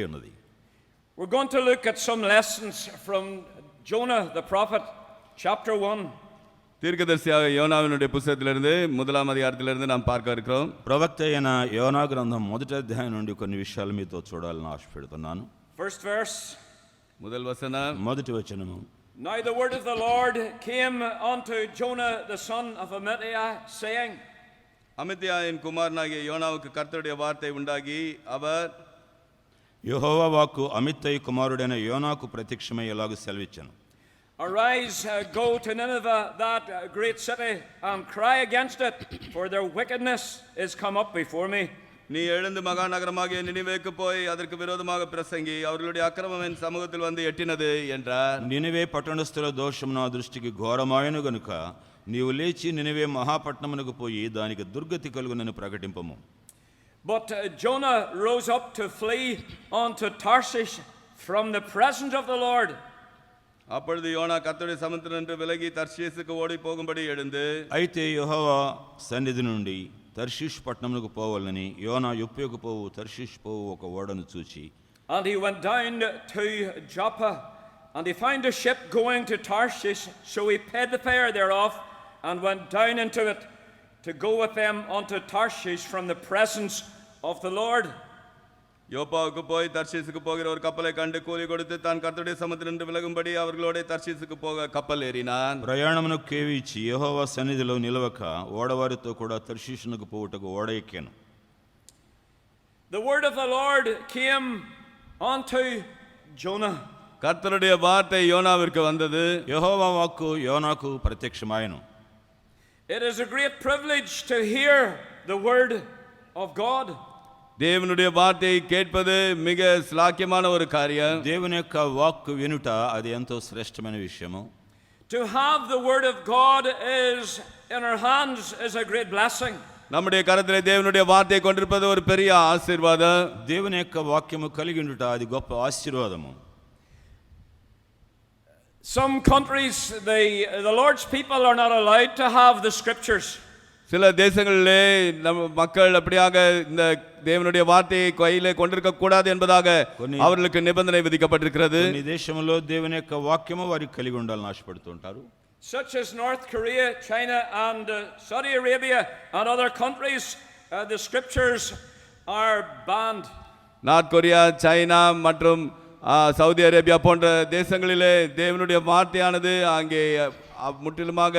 ఉన్నది. We're going to look at some lessons from Jonah the prophet, chapter 1. தீர்க்கதரிசியாக யோனாவினுடைய புத்தகத்திலிருந்து முதலாம் அதிகாரத்திலிருந்து நாம் பார்க்க இருக்கிறோம். ప్రవక్త అయిన యోనా గ్రంథం మొదటి అధ్యాయం నుండి కొన్ని విషయాలు మీతో చూడాలని ఆశపడుతున్నాను. First verse. முதல் வசனம். మొదటి వచనము. Now the word of the Lord came unto Jonah the son of Amittai, saying, அமித்யாயின் குமாரனாகிய யோனாவுக்கு கர்த்தருடைய வார்த்தை உண்டாகி அவர் యెహోవా వాక్కు అమిత్తయి కుమారుడైన యోనాకు ప్రత్యక్షమై ఇలాగు సెలవిచ్చెను. Arise, go to Nineveh, that great city, and cry against it, for their wickedness is come up before me. நீ எழுந்து மகாநகரமாகிய நினிவேக்கு போய் அதற்கு விரோதமாக பிரசங்கி அவர்களுடைய அக்கிரமம் என் சமூகத்தில் வந்து எட்டினது என்றார். నినివే పట్టణస్థుల దోషం నా దృష్టికి ఘోరమాయను గనుక నీవు లేచి నినివే మహాపట్నమునకు పోయి దానికి దుర్గతి కలుగునని ప్రకటింపము. But Jonah rose up to flee unto Tarshish from the presence of the Lord. அப்பொழுது யோனா கர்த்தருடைய சமுத்திரத்தினின்று விலகி தர்ஷீசுக்கு ஓடி போகும்படி எழுந்து అయితే యెహోవా సన్నిధి నుండి తర్షీష్ పట్టణమునకు పోవాలని యోనా యొప్పేకు పోవు తర్షీష్ పోవు ఒక ఓడను చూచి And he went down to Joppa, and he found a ship going to Tarshish, so he paid the fare thereof and went down into it to go with them unto Tarshish from the presence of the Lord. யோப்பாவுக்கு போய் தர்ஷீசுக்கு போகிற ஒரு கப்பலை கண்டு கூலி கொடுத்து தான் கர்த்தருடைய சமுத்திரத்தினின்று விலகும்படி அவர்களோட தர்ஷீசுக்கு போக கப்பல் ஏறினான். ప్రయాణమును కేవిచి యెహోవా సన్నిధిలో నిలవక ఓడవారితో కూడా తర్షీషునకు పోవుటకు ఓడ ఎక్కాను. The word of the Lord came unto Jonah. கர்த்தருடைய வார்த்தை யோனாவிற்கு வந்தது. యెహోవా వాక్కు యోనాకు ప్రత్యక్షమాయెను. It is a great privilege to hear the word of God. தேவனுடைய வார்த்தையை கேட்பது மிக శ్లాఘ్యமான ஒரு காரியம். దేవుని యొక్క వాక్కు వినుట అది ఎంతో శ్రేష్టమైన విషయము. To have the word of God is in our hands is a great blessing. நம்முடைய கரத்திலே தேவனுடைய வார்த்தையை கொண்டிருப்பது ஒரு பெரிய ஆசீர்வாதம். దేవుని యొక్క వాక్యము కలిగి ఉండుట అది గొప్ప ఆశీర్వాదము. Some countries, the Lord's people are not allowed to have the scriptures. சில தேசங்களிலே நம்ம மக்கள் அப்படியாக இந்த தேவனுடைய வார்த்தையை கையிலே கொண்டிருக்க கூடாது என்பதாக அவர்களுக்கு நிபந்தனை விதிக்கப்பட்டிருக்கிறது. ఈ దేశంలో దేవుని యొక్క వాక్యము వారికి కలిగి ఉండాలని ఆశపడుతుంటారు. Such as North Korea, China and Saudi Arabia and other countries, the scriptures are banned. North Korea, China மற்றும் சவுதி அரேபியா போன்ற தேசங்களிலே தேவனுடைய வார்த்தையானது அங்கே முற்றிலுமாக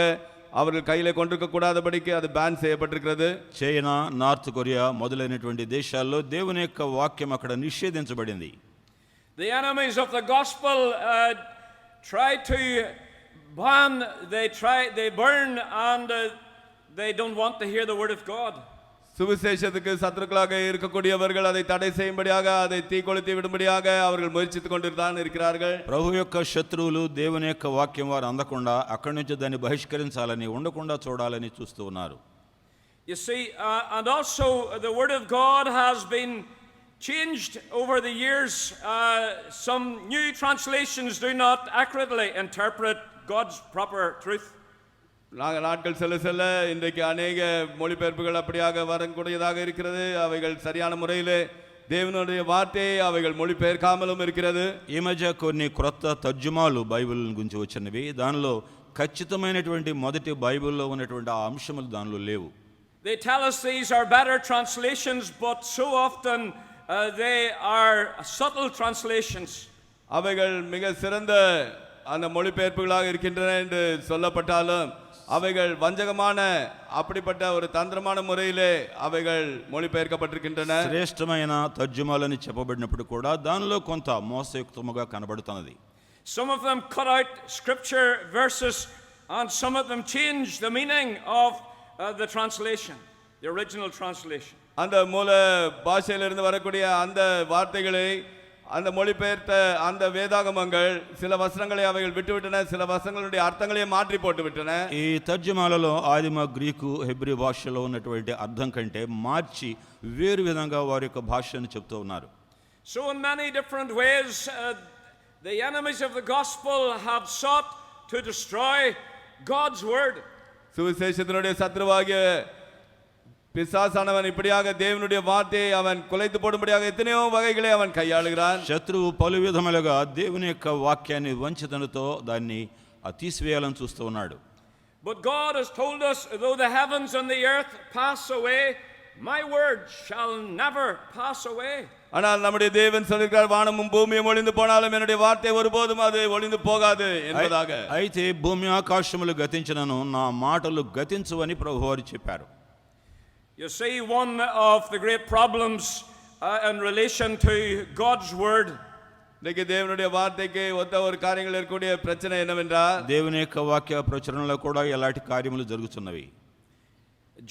அவர்கள் கையிலே கொண்டிருக்க கூடாதபடிக்கு அது பேன் செய்யப்பட்டிருக்கிறது. చైనా, నార్త్ కొరియా మొదలైనటువంటి దేశాల్లో దేవుని యొక్క వాక్యం అక్కడ నిషేధించబడింది. The enemies of the gospel try to ban, they burn, and they don't want to hear the word of God. சுவிசேஷத்துக்கு சத்துருக்களாக இருக்கக்கூடியவர்கள் அதை தடை செய்யும்படியாக அதை தீக்கொளுத்தி விடும்படியாக அவர்கள் முயற்சித்துக் கொண்டுதான் இருக்கிறார்கள். ప్రభు యొక్క శత్రువులు దేవుని యొక్క వాక్యం వారు అందకుండా అక్కడి నుంచి దాన్ని బహిష్కరించాలని ఉండకుండా చూడాలని చూస్తూ ఉన్నారు. You see, and also the word of God has been changed over the years. Some new translations do not accurately interpret God's proper truth. நாட்கள் செல்ல செல்ல இன்றைக்கு அநேக மொழிபெயர்ப்புகள் அப்படியாக வரக்கூடியதாக இருக்கிறது. அவைகள் சரியான முறையிலே தேவனுடைய வார்த்தையை அவைகள் மொழிபெயர்க்காமலும் இருக்கிறது. ఈ మధ్య కొన్ని క్రొత్త తర్జుమాలు బైబిల్ గురించి వచ్చినవి. దానిలో ఖచ్చితమైనటువంటి మొదటి బైబిల్లో ఉన్నటువంటి ఆ అంశములు దానిలో లేవు. They tell us these are better translations, but so often they are subtle translations. அவைகள் மிக சிறந்த அந்த மொழிபெயர்ப்புகளாக இருக்கின்றன என்று சொல்லப்பட்டாலும் அவைகள் வஞ்சகமான அப்படிப்பட்ட ஒரு தந்திரமான முறையிலே అவைகள் మోలిపెయర్కపట్టిరుకింటన. శ్రేష్టమైన తర్జుమాలని చెప్పబడినప్పుడు కూడా దానిలో కొంత మోసయుక్తముగా కనబడుతున్నది. Some of them cut out scripture verses and some of them change the meaning of the translation, the original translation. அந்த மூல பாஷையிலிருந்து வரக்கூடிய அந்த வார்த்தைகளை அந்த மொழிபெயர்த்த அந்த வேதாகமங்கள் சில வசனங்களை அவைகள் விட்டுவிட்டன, சில வசனங்களுடைய அர்த்தங்களை மாற்றி போட்டு விட்டன. ఈ తర్జుమాలలో ఆదిమ గ్రీకు హెబ్రీ భాషలో ఉన్నటువంటి అర్థం కంటే మార్చి వేరు విధంగా వారి యొక్క భాషను చెప్తూ ఉన్నారు. So in many different ways the enemies of the gospel have sought to destroy God's word. சுவிசேஷத்தினுடைய சத்துருவாகிய பிசாசானவன் இப்படியாக தேவனுடைய வார்த்தையை அவன் குலைத்து போடும்படியாக எத்தனையோ வகைகளை அவன் கையாளுகிறான். శత్రువు పలు విధములుగా దేవుని యొక్క వాక్యాన్ని వంచనతో దాన్ని తీసివేయాలని చూస్తూ ఉన్నాడు. But God has told us, though the heavens and the earth pass away, my word shall never pass away. ஆனால் நம்முடைய தேவன் சொல்கிறார், வானமும் பூமியும் ஒளிந்து போனாலும் என்னுடைய வார்த்தை ஒருபோதும் அது ஒளிந்து போகாது என்பதாக. అయితే భూమి ఆకాశములు గతించినను నా మాటలు గతించువని ప్రభువారు చెప్పారు. You see, one of the great problems in relation to God's word இன்னைக்கு தேவனுடைய வார்த்தைக்கு ஒத்த ஒரு காரியங்கள் இருக்கக்கூடிய பிரச்சனை என்னவென்றால், దేవుని యొక్క వాక్య ప్రచురణలో కూడా ఎలాంటి కార్యములు జరుగుతున్నవి.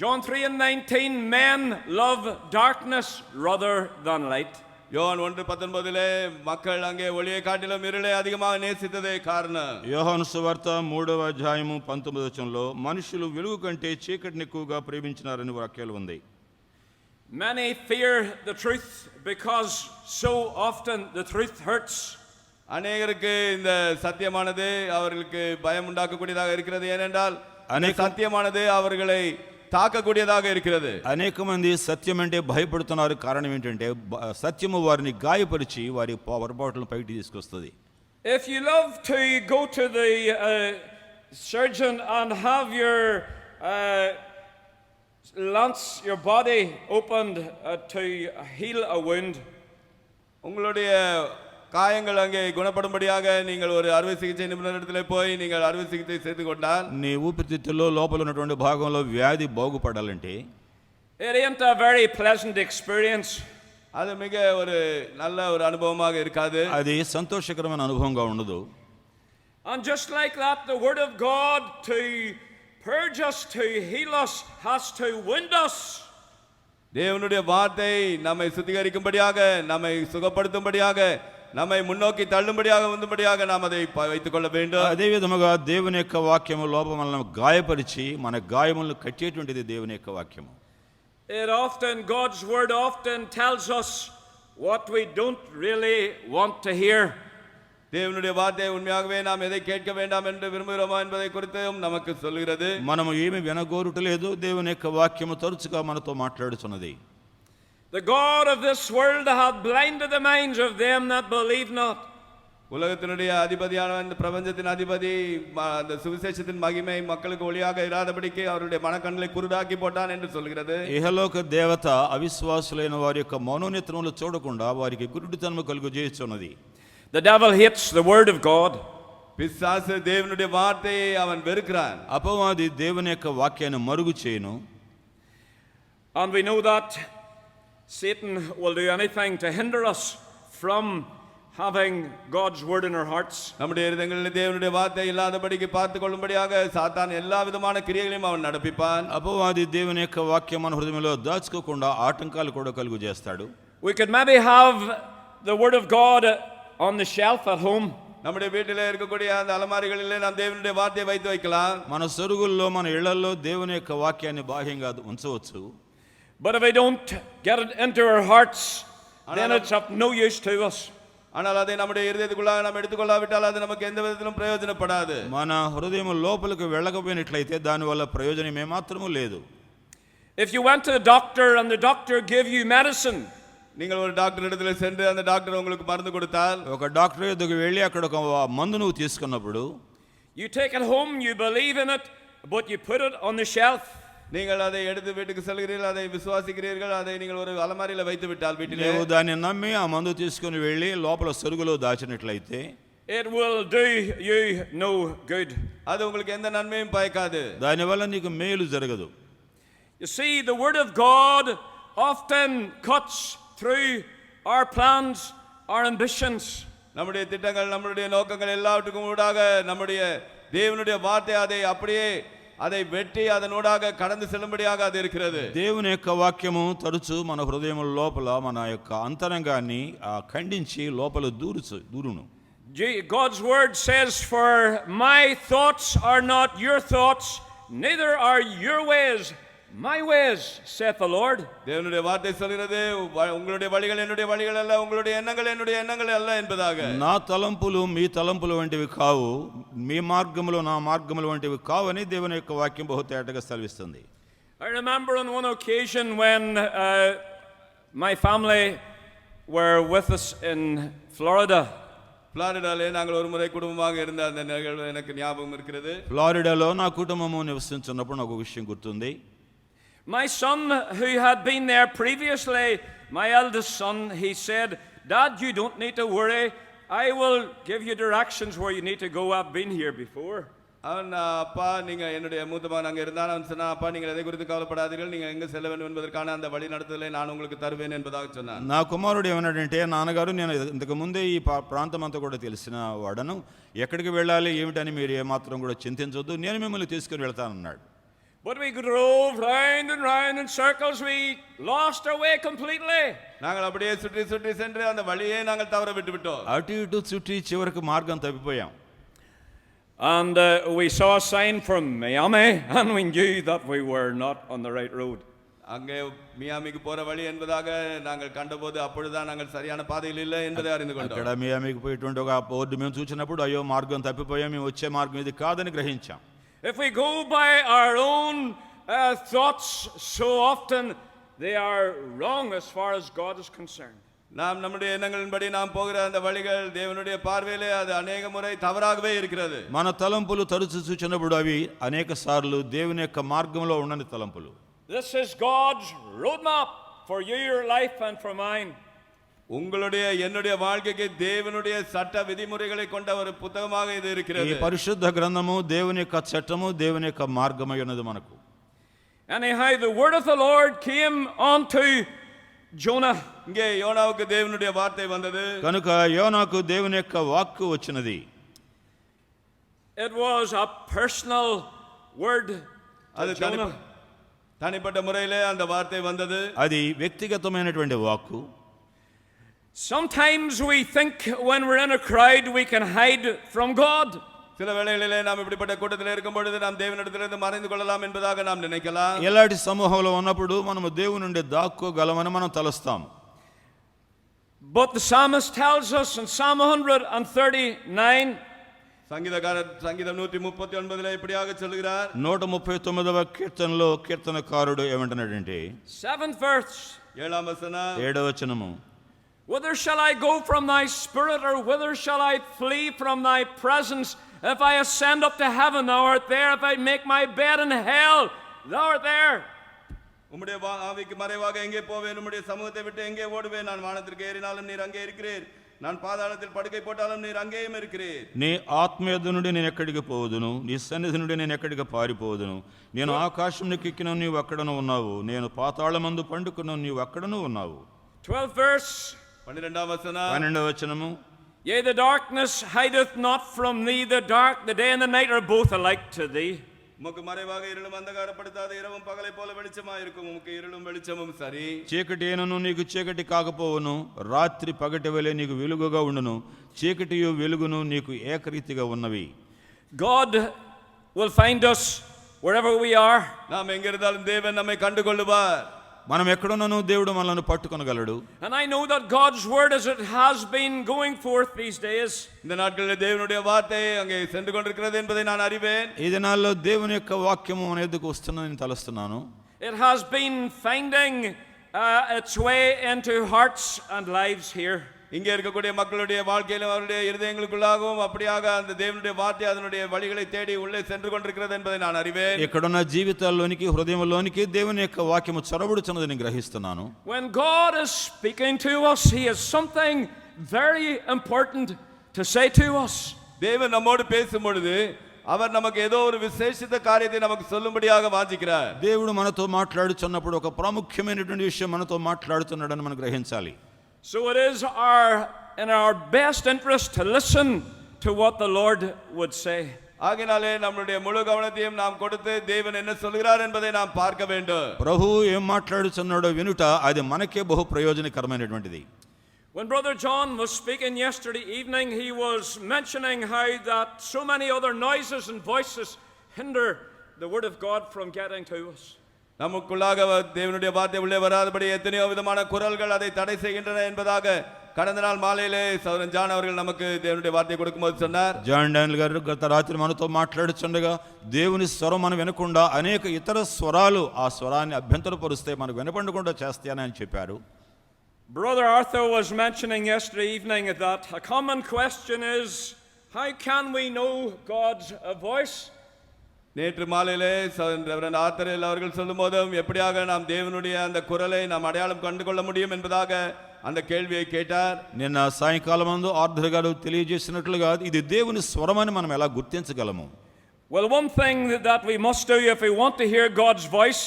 John 3:19, men love darkness rather than light. யோவான் 1:19 மக்கள் அங்கே ஒளியை காட்டிலும் இருளை அதிகமாக நேசித்ததே காரணம். యోహాను సువార్త 3వ అధ్యాయము 19వ వచనంలో మనుషులు వెలుగు కంటే చీకటిని ఎక్కువగా ప్రేమించినారని వాక్యాలు ఉంది. Many fear the truth because so often the truth hurts. அநேகருக்கு இந்த சத்தியமானது அவர்களுக்கு பயம் உண்டாக்கக்கூடியதாக இருக்கிறது. ஏனென்றால் சத்தியமானது அவர்களை తాకக்கூடியதாக இருக்கிறது. అనేక మంది సత్యం అంటే భయపడుతున్నారు. కారణం ఏంటంటే సత్యము వారిని గాయపరిచి వారి పొరపాట్లను పైకి తీసుకొస్తుంది. If you love to go to the surgeon and have your lance, your body opened to heal a wound, உங்களுடைய காயங்கள் அங்கே குணப்படும்படியாக நீங்கள் ஒரு அறுவை சிகிச்சை நிபுணரிடத்தில் போய் நீங்கள் அறுவை சிகிச்சை செய்து கொண்டால், నీ ఊపిరితిత్తుల్లో లోపల ఉన్నటువంటి భాగంలో వ్యాధి బాగుపడాలంటే it ain't a very pleasant experience. அது மிக ஒரு நல்ல ஒரு அனுபவமாக இருக்காது. అది సంతోషకరమైన అనుభవంగా ఉండదు. And just like that, the word of God to purge us, to heal us, has to wound us. தேவனுடைய வார்த்தை நம்மை சுத்திகரிக்கும்படியாக, நம்மை சுகப்படுத்தும்படியாக, நம்மை முன்னோக்கி தள்ளும்படியாக உந்தும்படியாக நாம் அதை வைத்துக் கொள்ள வேண்டும். అదే విధముగా దేవుని యొక్క వాక్యము లోపల మనల్ని గాయపరిచి మన గాయములను కట్టేటువంటిది దేవుని యొక్క వాక్యము. It often, God's word often tells us what we don't really want to hear. தேவனுடைய வார்த்தை உண்மையாகவே நாம் எதை கேட்க வேண்டாம் என்று விரும்புகிறோமா என்பதை குறித்தும் நமக்கு சொல்கிறது. మనము ఏమి వినగోరుటలేదు. దేవుని యొక్క వాక్యము తరచుగా మనతో మాట్లాడుతున్నది. The God of this world hath blinded the minds of them that believe not. உலகத்தினுடைய அதிபதியான இந்த பிரபஞ்சத்தின் அதிபதி அந்த சுவிசேஷத்தின் மகிமை மக்களுக்கு ஒளியாக இராதபடிக்கு அவருடைய மனக்கண்களை குருடாக்கி போட்டான் என்று சொல்கிறது. ఇహలోక దేవత అవిశ్వాసులైన వారి యొక్క మనోనేత్రములు చూడకుండా వారికి గురుడితనము కలుగజేయుచున్నది. The devil hates the word of God. பிசாசு தேவனுடைய வார்த்தையை அவன் வெறுக்கிறான். అపవాది దేవుని యొక్క వాక్యాన్ని మరుగు చేయును. And we know that Satan will do anything to hinder us from having God's word in our hearts. நம்முடைய இதயங்களில் தேவனுடைய வார்த்தை இல்லாதபடிக்கு பார்த்து கொள்ளும்படியாக சாத்தான் எல்லா விதமான கிரியைகளையும் அவன் நடப்பிப்பான். అపవాది దేవుని యొక్క వాక్యం మన హృదయంలో దాచుకోకుండా ఆటంకాలు కూడా కలుగు చేస్తాడు. We could maybe have the word of God on the shelf at home. நம்முடைய வீட்டிலே இருக்கக்கூடிய அந்த அலமாரிகளிலே நாம் தேவனுடைய வார்த்தையை வைத்து வைக்கலாம். మన సరుగుల్లో మన ఇళ్లలో దేవుని యొక్క వాక్యాన్ని బాహ్యంగా ఉంచవచ్చు. But if we don't get it into our hearts, then it's of no use to us. ஆனால் அதை நம்முடைய இதயத்துக்குள்ளாக நாம் எடுத்துக்கொள்ளாவிட்டால் அது நமக்கு எந்த விதத்திலும் பிரயோஜனப்படாது. మన హృదయం లోపలికి వెళ్ళకపోయినట్లయితే దానివల్ల ప్రయోజనం ఏమాత్రమూ లేదు. If you went to the doctor and the doctor gave you medicine, நீங்கள் ஒரு டாக்டர் இடத்துல சென்று அந்த டாக்டர் உங்களுக்கு மருந்து கொடுத்தால், ఒక డాక్టర్ దగ్గరికి వెళ్ళి అక్కడ ఒక మందు నువ్వు తీసుకున్నప్పుడు you take it home, you believe in it, but you put it on the shelf. நீங்கள் அதை எடுத்து வீட்டுக்கு செல்கிறீர்கள், அதை விசுவாசிக்கிறீர்கள், அதை நீங்கள் ஒரு அலமாரியில் வைத்து விட்டால் வீட்டிலே, నువ్వు దాన్ని నమ్మి ఆ మందు తీసుకొని వెళ్ళి లోపల సరుగులో దాచినట్లయితే it will do you no good. அது உங்களுக்கு எந்த நன்மையும் பயக்காது. దానివల్ల నీకు మేలు జరగదు. You see, the word of God often cuts through our plans, our ambitions. நம்முடைய திட்டங்கள், நம்முடைய நோக்கங்கள் எல்லாவற்றுக்கும் ஊடாக நம்முடைய தேவனுடைய வார்த்தை அதை அப்படியே அதை வெட்டி அதனூடாக கடந்து செல்லும்படியாக அது இருக்கிறது. దేవుని యొక్క వాక్యము తరచు మన హృదయం లోపల మన యొక్క అంతరంగాన్ని ఖండించి లోపల దూరును. God's word says, for my thoughts are not your thoughts, neither are your ways my ways, saith the Lord. தேவனுடைய வார்த்தை சொல்கிறது, உங்களுடைய வழிகள் என்னுடைய வழிகள் அல்ல, உங்களுடைய எண்ணங்கள் என்னுடைய எண்ணங்கள் அல்ல என்பதாக. నా తలంపులు మీ తలంపులు వంటివి కావు, మీ మార్గములు నా మార్గములు వంటివి కావు అని దేవుని యొక్క వాక్యం బహుతేటగా సెలవిస్తుంది. I remember on one occasion when my family were with us in Florida. புளாரிடாலே நாங்கள் ஒரு முறை குடும்பமாக இருந்த அந்த நிகழ்வு எனக்கு ஞாபகம் இருக்கிறது. ఫ్లారిడాలో నా కుటుంబము నివసించున్నప్పుడు నాకు ఒక విషయం గుర్తుంది. My son, who had been there previously, my eldest son, he said, "Dad, you don't need to worry. I will give you directions where you need to go. I've been here before." அவன் அப்பா நீங்க என்னுடைய மூத்த மகன் அங்கே இருந்தான். அவன் சொன்னா அப்பா நீங்கள் எதை குறித்து கவலைப்படாதீர்கள், நீங்க எங்க செல்ல வேண்டும் என்பதற்கான அந்த வழி நடத்துதலை நான் உங்களுக்கு తరువేన్ என்பதாக சொன்னான். నా కుమారుడు ఏమన్నాడంటే, నాన్నగారు నేను ఇంతకు ముందే ఈ ప్రాంతం అంతా కూడా తెలిసిన వాడను, ఎక్కడికి వెళ్ళాలి ఏమిటని మీరు ఏమాత్రం కూడా చింతించొద్దు, నేను మిమ్మల్ని తీసుకుని వెళ్తానన్నాడు. But we drove round and round in circles. We lost our way completely. நாங்கள் அப்படியே சுற்றி சுற்றி சென்று அந்த வழியை நாங்கள் தவற விட்டுவிட்டோம். అటు ఇటు చుట్టి చివరికి మార్గం తప్పిపోయాం. And we saw a sign from Miami, and we knew that we were not on the right road. அங்கே மியாமிக்கு போற வழி என்பதாக நாங்கள் கண்டபோது அப்பொழுதுதான் நாங்கள் சரியான பாதையில் இல்லை என்பதை அறிந்து கொண்டோம். అక్కడ మియామికి పోయేటువంటి ఒక బోర్డు మేము చూసినప్పుడు అయ్యో మార్గం తప్పిపోయాం, మేము వచ్చే మార్గం ఇది కాదని గ్రహించాం. If we go by our own thoughts, so often they are wrong as far as God is concerned. நாம் நம்முடைய எண்ணங்களின்படி நாம் போகிற அந்த வழிகள் தேவனுடைய பார்வையிலே அது अनेक முறை தவறாகவே இருக்கிறது. మన తలంపులు తరచు చూచినప్పుడు అవి అనేక సార్లు దేవుని యొక్క మార్గంలో ఉండని తలంపులు. This is God's roadmap for your life and for mine. உங்களுடைய என்னுடைய வாழ்க்கைக்கு தேவனுடைய சட்ட விதிமுறைகளை கொண்ட ஒரு புத்தகமாக இது இருக்கிறது. ఈ పరిశుద్ధ గ్రంథము దేవుని యొక్క చట్టము, దేవుని యొక్క మార్గమై ఉన్నది మనకు. Anyhow, the word of the Lord came unto Jonah. இங்கே யோனாவுக்கு தேவனுடைய வார்த்தை வந்தது. కనుక యోనాకు దేవుని యొక్క వాక్కు వచ్చినది. It was a personal word to Jonah. தனிப்பட்ட முறையிலே அந்த வார்த்தை வந்தது. అది వ్యక్తిగతమైనటువంటి వాక్కు. Sometimes we think when we're in a crowd we can hide from God. சில வேளைகளிலே நாம் இப்படிப்பட்ட கூட்டத்தில் இருக்கும் பொழுது நாம் தேவனிடத்திலிருந்து மறைந்து கொள்ளலாம் என்பதாக நாம் நினைக்கலாம். ఎలాంటి సమూహంలో ఉన్నప్పుడు మనము దేవుని నుండి దాక్కోగలమని మనం తలస్తాం. But the psalmist tells us in Psalm 139, సంగీతకారర్ సంగీతం 139లో இப்படியாக சொல்கிறார். 139వ కీర్తనలో కీర్తనకారుడు ఏమంటున్నాడంటే, 7th verse, 7వ వచనం, 7వ వచనము, whither shall I go from thy spirit, or whither shall I flee from thy presence? If I ascend up to heaven, thou art there. If I make my bed in hell, thou art there. உம்முடைய ஆவிக்கு மறைவாக எங்கே போவேன்? உம்முடைய சமூகத்தை விட்டு எங்கே ஓடுவேன்? நான் வானத்திற்கு ஏறினாலும் நீர் அங்கே இருக்கிறீர், நான் பாதாளத்தில் படுக்கை போட்டாலும் நீர் அங்கேயும் இருக்கிறீர். నీ ఆత్మీయత నుండి నేను ఎక్కడికి పోదును, నీ సన్నిధి నుండి నేను ఎక్కడికి పారిపోదును. నేను ఆకాశంలోకి ఎక్కిన నీవు అక్కడను ఉన్నావు, నేను పాతాళమందు పండుకున్న నీవు అక్కడను ఉన్నావు. 12th verse, 12వ వచనం, 12వ వచనము, yea, the darkness hideth not from thee, the day and the night are both alike to thee. உமக்கு மறைவாக இருளும் அந்தகாரப்படுத்தாத இரவும் பகலை போல வெளிச்சமா இருக்கும். உமக்கு இருளும் வெளிச்சமும் சரி. చీకటి అయినను నీకు చీకటి కాకపోవును, రాత్రి పగటి వలె నీకు వెలుగుగా ఉండును, చీకటియు వెలుగును నీకు ఏకరీతిగా ఉన్నవి. God will find us wherever we are. நாம் எங்க இருந்தாலும் தேவன் நம்மை கண்டுகொள்ளுவார். మనం ఎక్కడున్నానో దేవుడు మనల్ని పట్టుకొనగలడు. And I know that God's word, as it has been going forth these days, இந்த நாட்களில் தேவனுடைய வார்த்தை அங்கே சென்று கொண்டிருக்கிறது என்பதை நான் அறிவேன். ఈ దినాల్లో దేవుని యొక్క వాక్యము మన ఎదుకు వస్తుందని తలుస్తున్నాను. it has been finding its way into hearts and lives here. இங்கே இருக்கக்கூடிய மக்களுடைய வாழ்க்கையிலும் அவருடைய இருதயங்களுக்குள்ளாகவும் அப்படியாக அந்த தேவனுடைய வார்த்தை அதனுடைய வழிகளை தேடி உள்ளே சென்று கொண்டிருக்கிறது என்பதை நான் அறிவேன். ఇక్కడున్న జీవితాల్లోనికి, హృదయంలోనికి దేవుని యొక్క వాక్యము చొరబడుచున్నదని గ్రహిస్తున్నాను. When God is speaking to us, he has something very important to say to us. தேவன் நம்மோடு பேசும் பொழுது அவர் நமக்கு ஏதோ ஒரு விசேஷித்த காரியத்தை நமக்கு சொல்லும்படியாக வாஞ்சிக்கிறார். దేవుడు మనతో మాట్లాడుచున్నప్పుడు ఒక ప్రాముఖ్యమైనటువంటి విషయం మనతో మాట్లాడుతున్నాడని మనం గ్రహించాలి. So it is in our best interest to listen to what the Lord would say. ஆகையாலே நம்முடைய முழு கவனத்தையும் நாம் கொடுத்து தேவன் என்ன சொல்கிறார் என்பதை நாம் பார்க்க வேண்டும். ప్రభు ఏం మాట్లాడుచున్నాడో వినుట అది మనకే బహు ప్రయోజనకరమైనటువంటిది. When Brother John was speaking yesterday evening, he was mentioning how that so many other noises and voices hinder the word of God from getting to us. நமக்குள்ளாக தேவனுடைய வார்த்தை உள்ளே வராதபடி எத்தனையோ விதமான குரல்கள் அதை தடை செய்கின்றன என்பதாக கடந்த நாள் மாலையிலே சகோதரன் ஜான் அவர்கள் நமக்கு தேவனுடைய வார்த்தையை கொடுக்கும்போது சொன்னார், జాన్ డానియల్ గారు గత రాత్రి మనతో మాట్లాడుచుండగా దేవుని స్వరం మనం వినకుండా అనేక ఇతర స్వరాలు ఆ స్వరాన్ని అభ్యంతరపరుస్తే మనకు వినపడకుండా చేస్తాయని ఆయన చెప్పారు. Brother Arthur was mentioning yesterday evening that a common question is, how can we know God's voice? நேற்று மாலையிலே ரெவரண்ட் ஆத்தரேல் அவர்கள் சொல்லும் போதும் எப்படியாக நாம் தேவனுடைய அந்த குரலை நாம் அடையாளம் கண்டு கொள்ள முடியும் என்பதாக அந்த கேள்வியை கேட்டார். నిన్న సాయంకాలం మందు ఆర్థర్ గారు తెలియజేసినట్లుగా ఇది దేవుని స్వరమని మనం ఎలా గుర్తించగలము? Well, one thing that we must do if we want to hear God's voice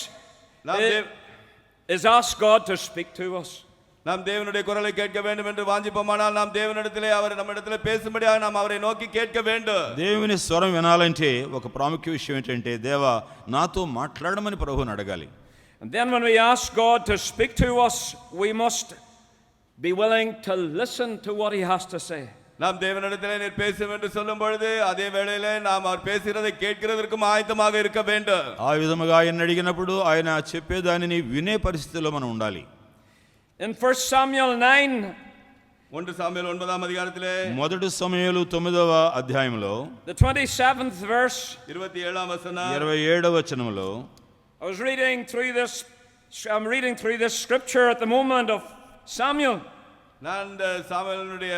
is ask God to speak to us. நாம் தேவனுடைய குரலை கேட்க வேண்டும் என்று வாஞ்சிப்போமானால் நாம் தேவனிடத்திலே அவர் நம்மிடத்திலே பேசும்படியாக நாம் அவரை நோக்கி கேட்க வேண்டும். దేవుని స్వరం వినాలంటే ఒక ప్రాముఖ్య విషయం ఏంటంటే దేవా నాతో మాట్లాడమని ప్రభువుని అడగాలి. And then when we ask God to speak to us, we must be willing to listen to what he has to say. நாம் தேவனிடத்திலே நீர் பேசும் என்று சொல்லும் பொழுது அதே வேளையிலே நாம் அவர் பேசுகிறதை கேட்கிறதற்கும் ஆயத்தமாக இருக்க வேண்டும். ఆ విధముగా ఆయన అడిగినప్పుడు ఆయన చెప్పేదానిని వినే పరిస్థితిలో మనం ఉండాలి. In 1 Samuel 9, 1 సామ్యుయేలు 9వ అధ్యాయத்திலே మొదటి సమూయేలు 9వ అధ్యాయంలో the 27th verse, 27వ వచనం 27వ వచనంలో I'm reading through this scripture at the moment of Samuel. நான் சாமுவேலுடைய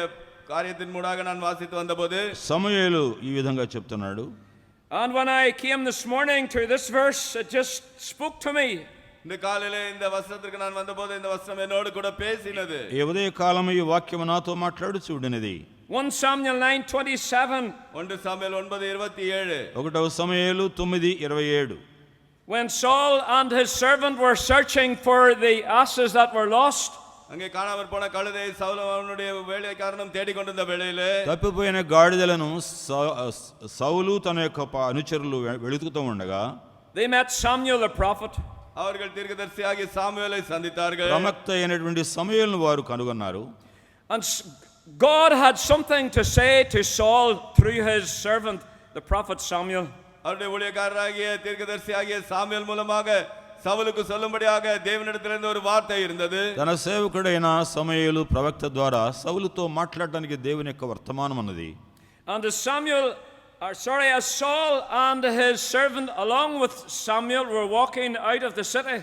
காரியத்தின் மூலமாக நான் வாசித்து வந்தபோது సమూయేలు ఈ విధంగా చెప్తున్నాడు. And when I came this morning to this verse, it just spoke to me. இந்த காலையிலே இந்த வசனத்திற்கு நான் வந்தபோது இந்த வசனம் என்னோடு கூட பேசினது. ఈ ఉదయ కాలం ఈ వాక్యము నాతో మాట్లాడుచు ఉండినది. 1 Samuel 9:27. 1 సామ్యుయేలు 9:27. 1వ సమూయేలు 9:27. When Saul and his servant were searching for the asses that were lost, அங்கே காணாமற் போன கழுதையை சவுல் அவனுடைய வேலைக்காரனும் தேடிக்கொண்டிருந்த வேளையிலே తప్పిపోయిన గాడిదలను సౌలు తన యొక్క అనుచరులు వెళుతుతూ ఉండగా they met Samuel the prophet. அவர்கள் தீர்க்கதரிசியாகிய சாமுவேலை சந்தித்தார்கள். ప్రవక్త అయినటువంటి సమూయేలును వారు కనుగొన్నారు. And God had something to say to Saul through his servant the prophet Samuel. அவருடைய ஊழியக்காரராகிய தீர்க்கதரிசியாகிய சாமுவேல் மூலமாக சவுலுக்கு சொல்லும்படியாக தேவனிடத்திலிருந்து ஒரு வார்த்தை இருந்தது. తన సేవకుడైన సమూయేలు ప్రవక్త ద్వారా సౌలుతో మాట్లాడడానికి దేవుని యొక్క వర్తమానం ఉన్నది. And as Saul and his servant along with Samuel were walking out of the city,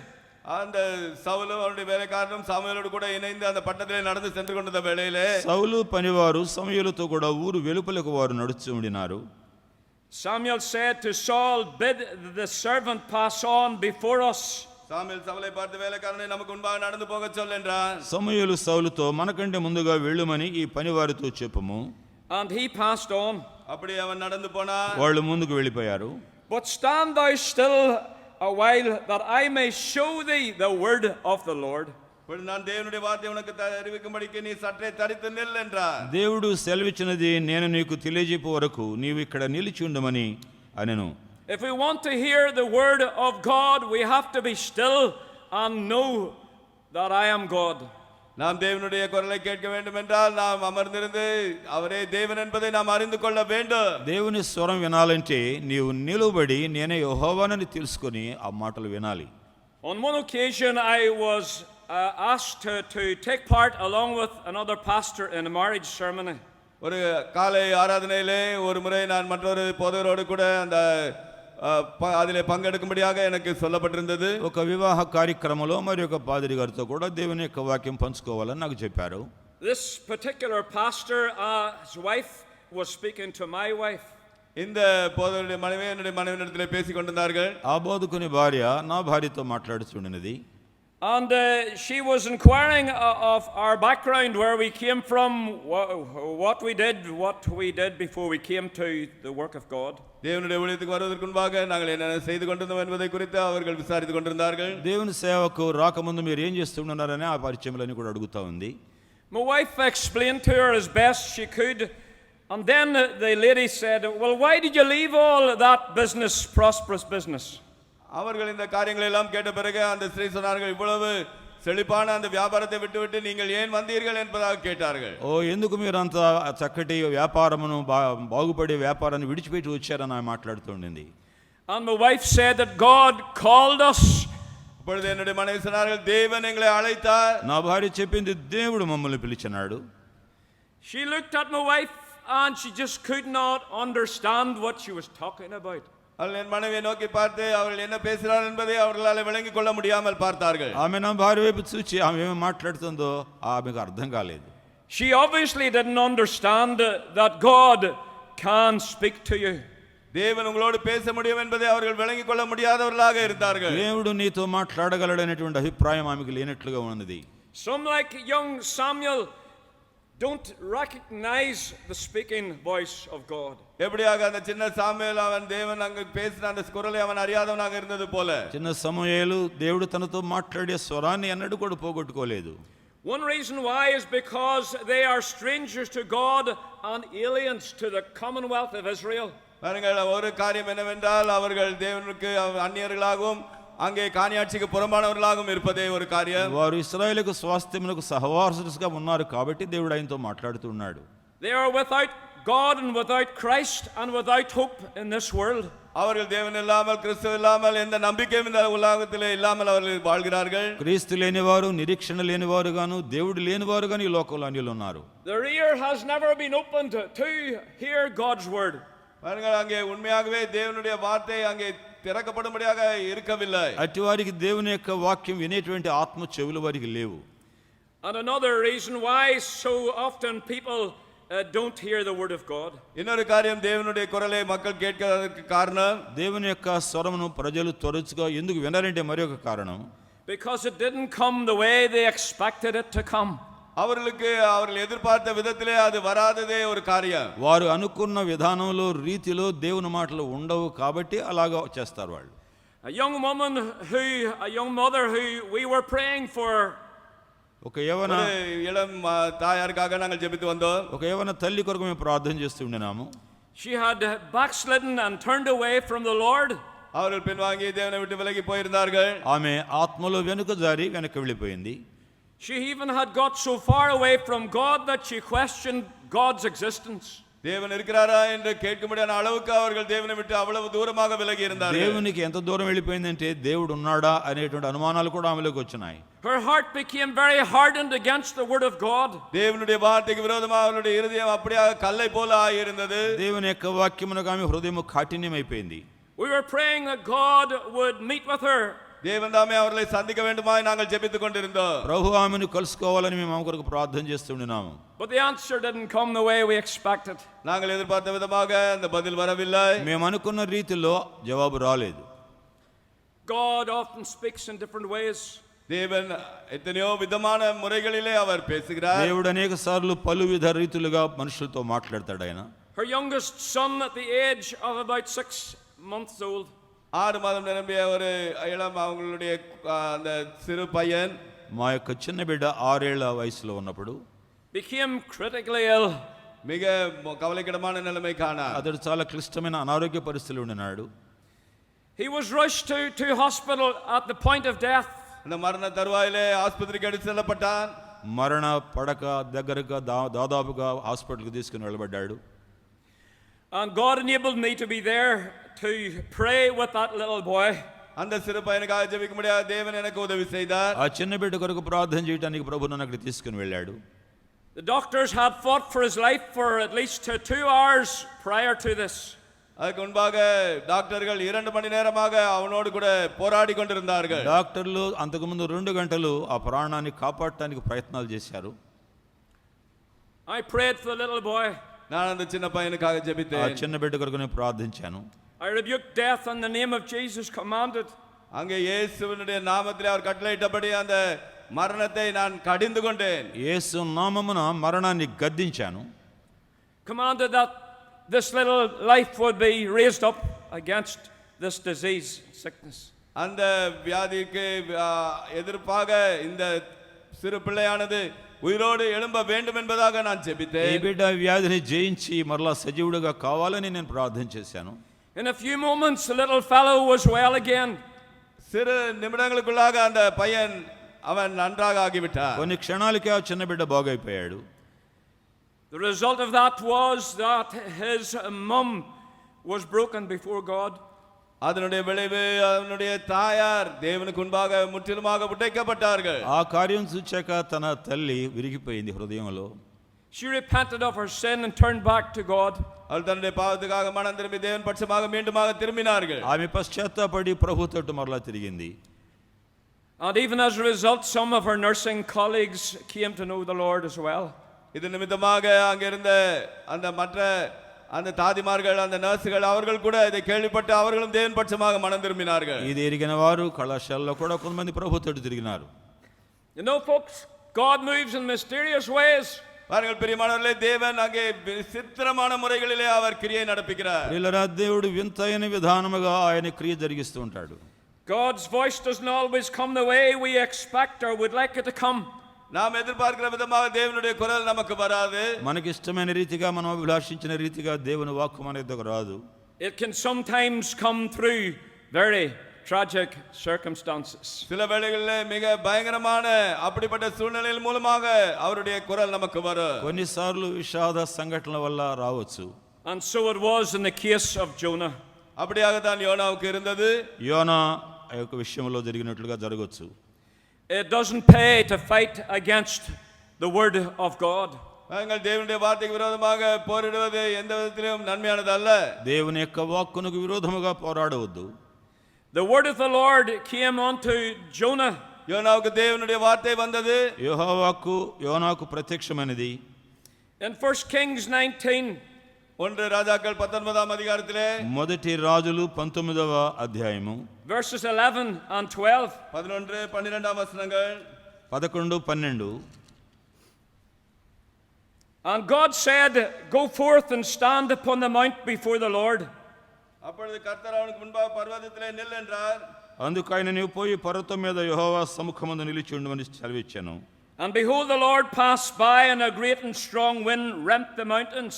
அந்த சவுலும் அவருடைய வேலைக்காரனும் சாமுவேலோடு கூட இணைந்து அந்த பட்டணத்திலே நடந்து சென்று கொண்டிருந்த வேளையிலே సౌలు పనివారు సమూయేలుతో కూడా ఊరు వెలుపలకు వారు నడుచు ఉండినారు. Samuel said to Saul, bid the servant pass on before us. Samuel சவுலை பார்த்து வேலைக்காரனை நமக்கு முன்பாக நடந்து போக சொல் என்றான். సమూయేలు సౌలుతో మనకంటే ముందుగా వెళ్ళుమని ఈ పనివారితో చెప్పుము. And he passed on. அப்படி அவன் நடந்து போனான். వాళ్ళు ముందుకు వెళ్ళిపోయారు. But stand thou still a while, that I may show thee the word of the Lord. நான் தேவனுடைய வார்த்தை உனக்கு அறிவிக்கும்படிக்கு நீ சற்றே தரித்து நில் என்றார். దేవుడు సెలవిచ్చినది నేను నీకు తెలియజేపు వరకు నీవు ఇక్కడ నిలిచి ఉండమని అనెను. If we want to hear the word of God, we have to be still and know that I am God. நாம் தேவனுடைய குரலை கேட்க வேண்டும் என்றால் நாம் அமர்ந்திருந்து அவரே தேவன் என்பதை நாம் அறிந்து கொள்ள வேண்டும். దేవుని స్వరం వినాలంటే నీవు నిలువబడి నేనే యెహోవానని తెలుసుకొని ఆ మాటలు వినాలి. On one occasion I was asked to take part along with another pastor in a marriage ceremony. ஒரு காலை ஆராதனையிலே ஒரு முறை நான் மற்றொரு போதகரோடு கூட அந்த அதிலே பங்கெடுக்கும்படியாக எனக்கு சொல்லப்பட்டிருந்தது. ఒక వివాహ కార్యక్రమంలో మరి ఒక పాదిరి గారితో కూడా దేవుని యొక్క వాక్యం పంచుకోవాలని నాకు చెప్పారు. This particular pastor, his wife was speaking to my wife. இந்த போதகருடைய மனைவி என்னுடைய மனைவியிடத்திலே பேசிக் கொண்டிருந்தார்கள். ఆ బోధకుని భార్య నా భార్యతో మాట్లాడుచుండినది. And she was inquiring of our background, where we came from, what we did before we came to the work of God. தேவனுடைய ஊழியத்துக்கு வருவதற்கு முன்பாக நாங்கள் என்ன செய்து கொண்டிருந்தோம் என்பதை குறித்து அவர்கள் விசாரித்துக் கொண்டிருந்தார்கள். దేవుని సేవకు రాకముందు మీరు ఏం చేస్తున్నారని ఆ పరిచయములని కూడా అడుగుతా ఉంది. My wife explained to her as best she could, and then the lady said, well, why did you leave all that business, prosperous business? அவர்கள் இந்த காரியங்களை எல்லாம் கேட்ட பிறகு அந்த ஸ்திரீ சொன்னார்கள், இவ்வளவு செழிப்பான அந்த வியாபாரத்தை விட்டுவிட்டு நீங்கள் ஏன் வந்தீர்கள் என்பதாக கேட்டார்கள். ఓ ఎందుకు మీరు అంత చక్కటి వ్యాపారమును బాగుపడే వ్యాపారాన్ని విడిచిపెట్టి వచ్చారని ఆమె మాట్లాడుతుండింది. And my wife said that God called us. அப்பொழுது என்னுடைய மனைவி சொன்னார்கள், தேவன் எங்களை அழைத்தார். నా భార్య చెప్పింది దేవుడు మమ్మల్ని పిలిచినాడు. She looked at my wife and she just could not understand what she was talking about. அவர்கள் என் மனைவியை நோக்கி பார்த்து அவர்கள் என்ன பேசுகிறார் என்பதை அவர்களால் விளங்கிக் கொள்ள முடியாமல் பார்த்தார்கள். ఆమె నా భార్య వైపు చూచి ఆమె ఏమి మాట్లాడుతుందో ఆమెకు అర్థం కాలేదు. She obviously didn't understand that God can speak to you. தேவன் உங்களோடு பேச முடியும் என்பதை அவர்கள் விளங்கிக் கொள்ள முடியாதவர்களாக இருந்தார்கள். దేవుడు నీతో మాట్లాడగలడనేటువంటి అభిప్రాయం ఆమెకు లేనట్లుగా ఉన్నది. Some, like young Samuel, don't recognize the speaking voice of God. எப்படியாக அந்த சின்ன சாமுவேல் அவன் தேவன் அங்கு பேசின அந்த குரலை அவன் அறியாதவனாக இருந்தது போல చిన్న సమూయేలు దేవుడు తనతో మాట్లాడే స్వరాన్ని ఎన్నడూ కూడా పోగొట్టుకోలేదు. One reason why is because they are strangers to God and aliens to the commonwealth of Israel. பாருங்கள், ஒரு காரியம் என்னவென்றால் அவர்கள் தேவனுக்கு அந்நியர்களாகவும் அங்கே காணியாட்சிக்கு புறம்பானவர்களாகவும் இருப்பதே ஒரு காரியம். వారు ఇశ్రాయేలుకు స్వాస్థ్యమునకు సహవారసులుగా ఉన్నారు కాబట్టి దేవుడు ఆయనతో మాట్లాడుతున్నాడు. They are without God and without Christ and without hope in this world. அவர்கள் தேவன் இல்லாமல் கிறிஸ்து இல்லாமல் எந்த நம்பிக்கையும் இந்த உலகத்திலே இல்லாமல் அவர்கள் வாழ்கிறார்கள். క్రీస్తు లేనివారు, నిరీక్షణ లేనివారుగాను, దేవుడు లేనివారుగాను ఈ లోకంలో అన్యులు ఉన్నారు. Their ear has never been opened to hear God's word. பாருங்கள், அங்கே உண்மையாகவே தேவனுடைய வார்த்தை அங்கே திறக்கப்படும்படியாக இருக்கவில்லை. అట్టి వారికి దేవుని యొక్క వాక్యం వినేటువంటి ఆత్మ చెవులు వారికి లేవు. And another reason why so often people don't hear the word of God. இன்னொரு காரியம், தேவனுடைய குரலை மக்கள் கேட்கிறதற்கு காரணம், దేవుని యొక్క స్వరమును ప్రజలు తరచుగా ఎందుకు వినరంటే మరి ఒక కారణం, because it didn't come the way they expected it to come. அவர்கள் எதிர்பார்த்த விதத்திலே அது வராததே ஒரு காரியம். వారు అనుకున్న విధానంలో రీతిలో దేవుని మాటలు ఉండవు కాబట్టి అలాగా చేస్తారు వాళ్ళు. A young mother who we were praying for, ఒక యవన இளம் தாயாருக்காக நாங்கள் ஜெபித்து வந்தோம். ఒక యవన తల్లి కొరకు మేము ప్రార్థన చేస్తుండేనాము. she had backslidden and turned away from the Lord. அவர்கள் பின்வாங்கி தேவனை விட்டு விலகி போயிருந்தார்கள். ఆమె ఆత్మలో వెనుక జారి వెనక్కి వెళ్ళిపోయింది. She even had got so far away from God that she questioned God's existence. தேவன் இருக்கிறாரா என்று கேட்கும்படியான அளவுக்கு அவர்கள் தேவனை விட்டு அவ்வளவு தூரமாக விலகி இருந்தார்கள். దేవునికి ఎంత దూరం వెళ్ళిపోయిందంటే దేవుడు ఉన్నాడా అనేటువంటి అనుమానాలు కూడా ఆమెలోకి వచ్చినాయి. Her heart became very hardened against the word of God. தேவனுடைய வார்த்தைக்கு விரோதமாக அவளுடைய இருதயம் அப்படியே கல்லை போல ஆகியிருந்தது. దేవుని యొక్క వాక్యమునకు ఆమె హృదయం కాఠిన్యమైపోయింది. We were praying that God would meet with her. தேவன் தாமே அவர்களை சந்திக்க வேண்டுமாய் நாங்கள் ஜெபித்துக் கொண்டிருந்தோம். ప్రభు ఆమెను కలుసుకోవాలని మేము ఆమె కొరకు ప్రార్థన చేస్తున్నాము. But the answer didn't come the way we expected. நாங்கள் எதிர்பார்த்த விதமாக அந்த பதில் வரவில்லை. మేము అనుకున్న రీతిలో జవాబు రాలేదు. God often speaks in different ways. தேவன் எத்தனையோ விதமான முறைகளிலே அவர் பேசுகிறார். దేవుడు అనేక సార్లు పలు విధ రీతులుగా మనుషులతో మాట్లాడతాడు ఆయన. Her youngest son at the age of about 6 months old, 6 மாதம் நிரம்பிய ஒரு இளம் அவங்களுடைய அந்த சிறு பையன், మా యొక్క చిన్న బిడ్డ 6 ఏళ్ల వయసులో ఉన్నప్పుడు became critically ill. மிக கவலைக்கிடமான நிலைமை காணார். అతడు చాలా క్లిష్టమైన అనారోగ్య పరిస్థితుల్లో ఉన్నాడు. He was rushed to hospital at the point of death. அந்த மரண தருவாயிலே ஆஸ்பத்திரிக்கு எடுத்து செல்லப்பட்டான். మరణ పడక దగ్గరగా దాదాపుగా హాస్పిటల్కి తీసుకుని వెళ్ళబడ్డాడు. And God enabled me to be there to pray with that little boy. அந்த சிறு பையனுக்காக ஜெபிக்க முடியாத தேவன் எனக்கு உதவி செய்தார். ఆ చిన్న బిడ్డ కొరకు ప్రార్థన చేయడానికి ప్రభు నన్ను అక్కడికి తీసుకుని వెళ్ళాడు. The doctors had fought for his life for at least 2 hours prior to this. அதுக்கு முன்பாக டாக்டர்கள் 2 மணி நேரமாக அவனோடு கூட போராடி கொண்டிருந்தார்கள். డాక్టర్లు అంతకుముందు 2 గంటలు ఆ ప్రాణాన్ని కాపాడటానికి ప్రయత్నాలు చేశారు. I prayed for the little boy. நான் அந்த சின்ன பையனுக்காக ఆ ஜெபித்தேன். చిన్న బిడ్డ కొరకు నేను ప్రార్థించాను. I rebuked death in the name of Jesus commanded. அங்கே இயேசுவினுடைய நாமத்திலே அவர் கட்டளையிட்டபடி அந்த மரணத்தை நான் கடிந்து கொண்டேன். యేసు నామమున మరణాన్ని గద్దించాను. Commanded that this little life would be raised up against this disease, sickness. அந்த வியாதிக்கு எதிர்ப்பாக இந்த சிறு பிள்ளையானது உயிரோடு எழும்ப வேண்டும் என்பதாக நான் ఈ ஜெபித்தேன். బిడ్డ వ్యాధిని జయించి మరలా సజీవుడిగా కావాలని నేను ప్రార్థన చేశాను. In a few moments the little fellow was well again. சிறு நிமிடங்களுக்குள்ளாக அந்த பையன் அவன் நன்றாக ஆகிவிட்டான். కొన్ని క్షణాలకే ఆ చిన్న బిడ్డ బాగైపోయాడు. The result of that was that his mum was broken before God. அதனுடைய விளைவு அவனுடைய தாயார் தேவனுக்கு முன்பாக முற்றிலுமாக உடைக்கப்பட்டார்கள். ఆ కార్యం చూచాక తన తల్లి విరిగిపోయింది హృదయంలో. She repented of her sin and turned back to God. அவள் தன்னுடைய பாவத்துக்காக மனம் திரும்பி தேவன் பட்சமாக மீண்டுமாக திரும்பினார்கள். ఆమె పశ్చాత్తాపడి ప్రభు తట్టు మరలా తిరిగింది. And even as a result, some of her nursing colleagues came to know the Lord as well. இது நிமித்தமாக அங்க இருந்த அந்த மற்ற அந்த தாதிமார்கள் அந்த நர்சுகள் அவர்கள் கூட இதை கேள்விப்பட்டு அவர்களும் தேவன் பட்சமாக மனம் திரும்பினார்கள். ఇది ఎరిగిన వారు కళాశాలలో కూడా కొంతమంది ప్రభు తట్టు తిరిగినారు. You know, folks, God moves in mysterious ways. பாருங்கள் பிரியமானவர்களே, தேவன் அங்கே விசித்திரமான முறைகளிலே அவர் கிரியை நடப்பிக்கிறார். ప్రియులారా, దేవుడు వింతైన విధానముగా ఆయన క్రియ జరిగిస్తూ ఉంటాడు. God's voice doesn't always come the way we expect or would like it to come. நாம் எதிர்பார்க்கிற விதமாக தேவனுடைய குரல் நமக்கு வராது. మనకి ఇష్టమైన రీతిగా మనం అభిలాషించిన రీతిగా దేవుని వాక్కు మన ఎద్దకు రాదు. It can sometimes come through very tragic circumstances. சில வேளைகளிலே மிக பயங்கரமான அப்படிப்பட்ட சூழ்நிலையின் மூலமாக அவருடைய குரல் நமக்கு வரும். కొన్నిసార్లు విషాద సంఘటనల వల్ల రావచ్చు. And so it was in the case of Jonah. அப்படியாக தான் யோனாவுக்கு இருந்தது. యోనా యొక్క విషయంలో జరిగినట్లుగా జరగవచ్చు. It doesn't pay to fight against the word of God. நாங்கள் தேவனுடைய வார்த்தைக்கு விரோதமாக போரிடுவது எந்த விதத்திலும் நன்மையானது அல்ல. దేవుని యొక్క వాక్కునకు విరోధముగా పోరాడవద్దు. The word of the Lord came unto Jonah. யோனாவுக்கு தேவனுடைய வார்த்தை வந்தது. యెహోవాకు యోనాకు ప్రత్యక్షమైనది. In 1 Kings 19, ஒன்று ராஜாக்கள் 19ஆம் அதிகாரத்திலே మొదటి రాజులు 19వ అధ్యాయము verses 11 and 12. 11 12ஆம் வசனங்கள். 11 12. And God said, "Go forth and stand upon the mount before the Lord." அப்பொழுது கர்த்தர் அவனுக்கு முன்பாக பர்வதத்திலே நில் என்றார். అందుకు ఆయన నీవు పోయి పర్వతం మీద యెహోవా సముఖమందు నిలిచి ఉండుమని సెలవిచ్చాను. And behold, the Lord passed by, and a great and strong wind rent the mountains.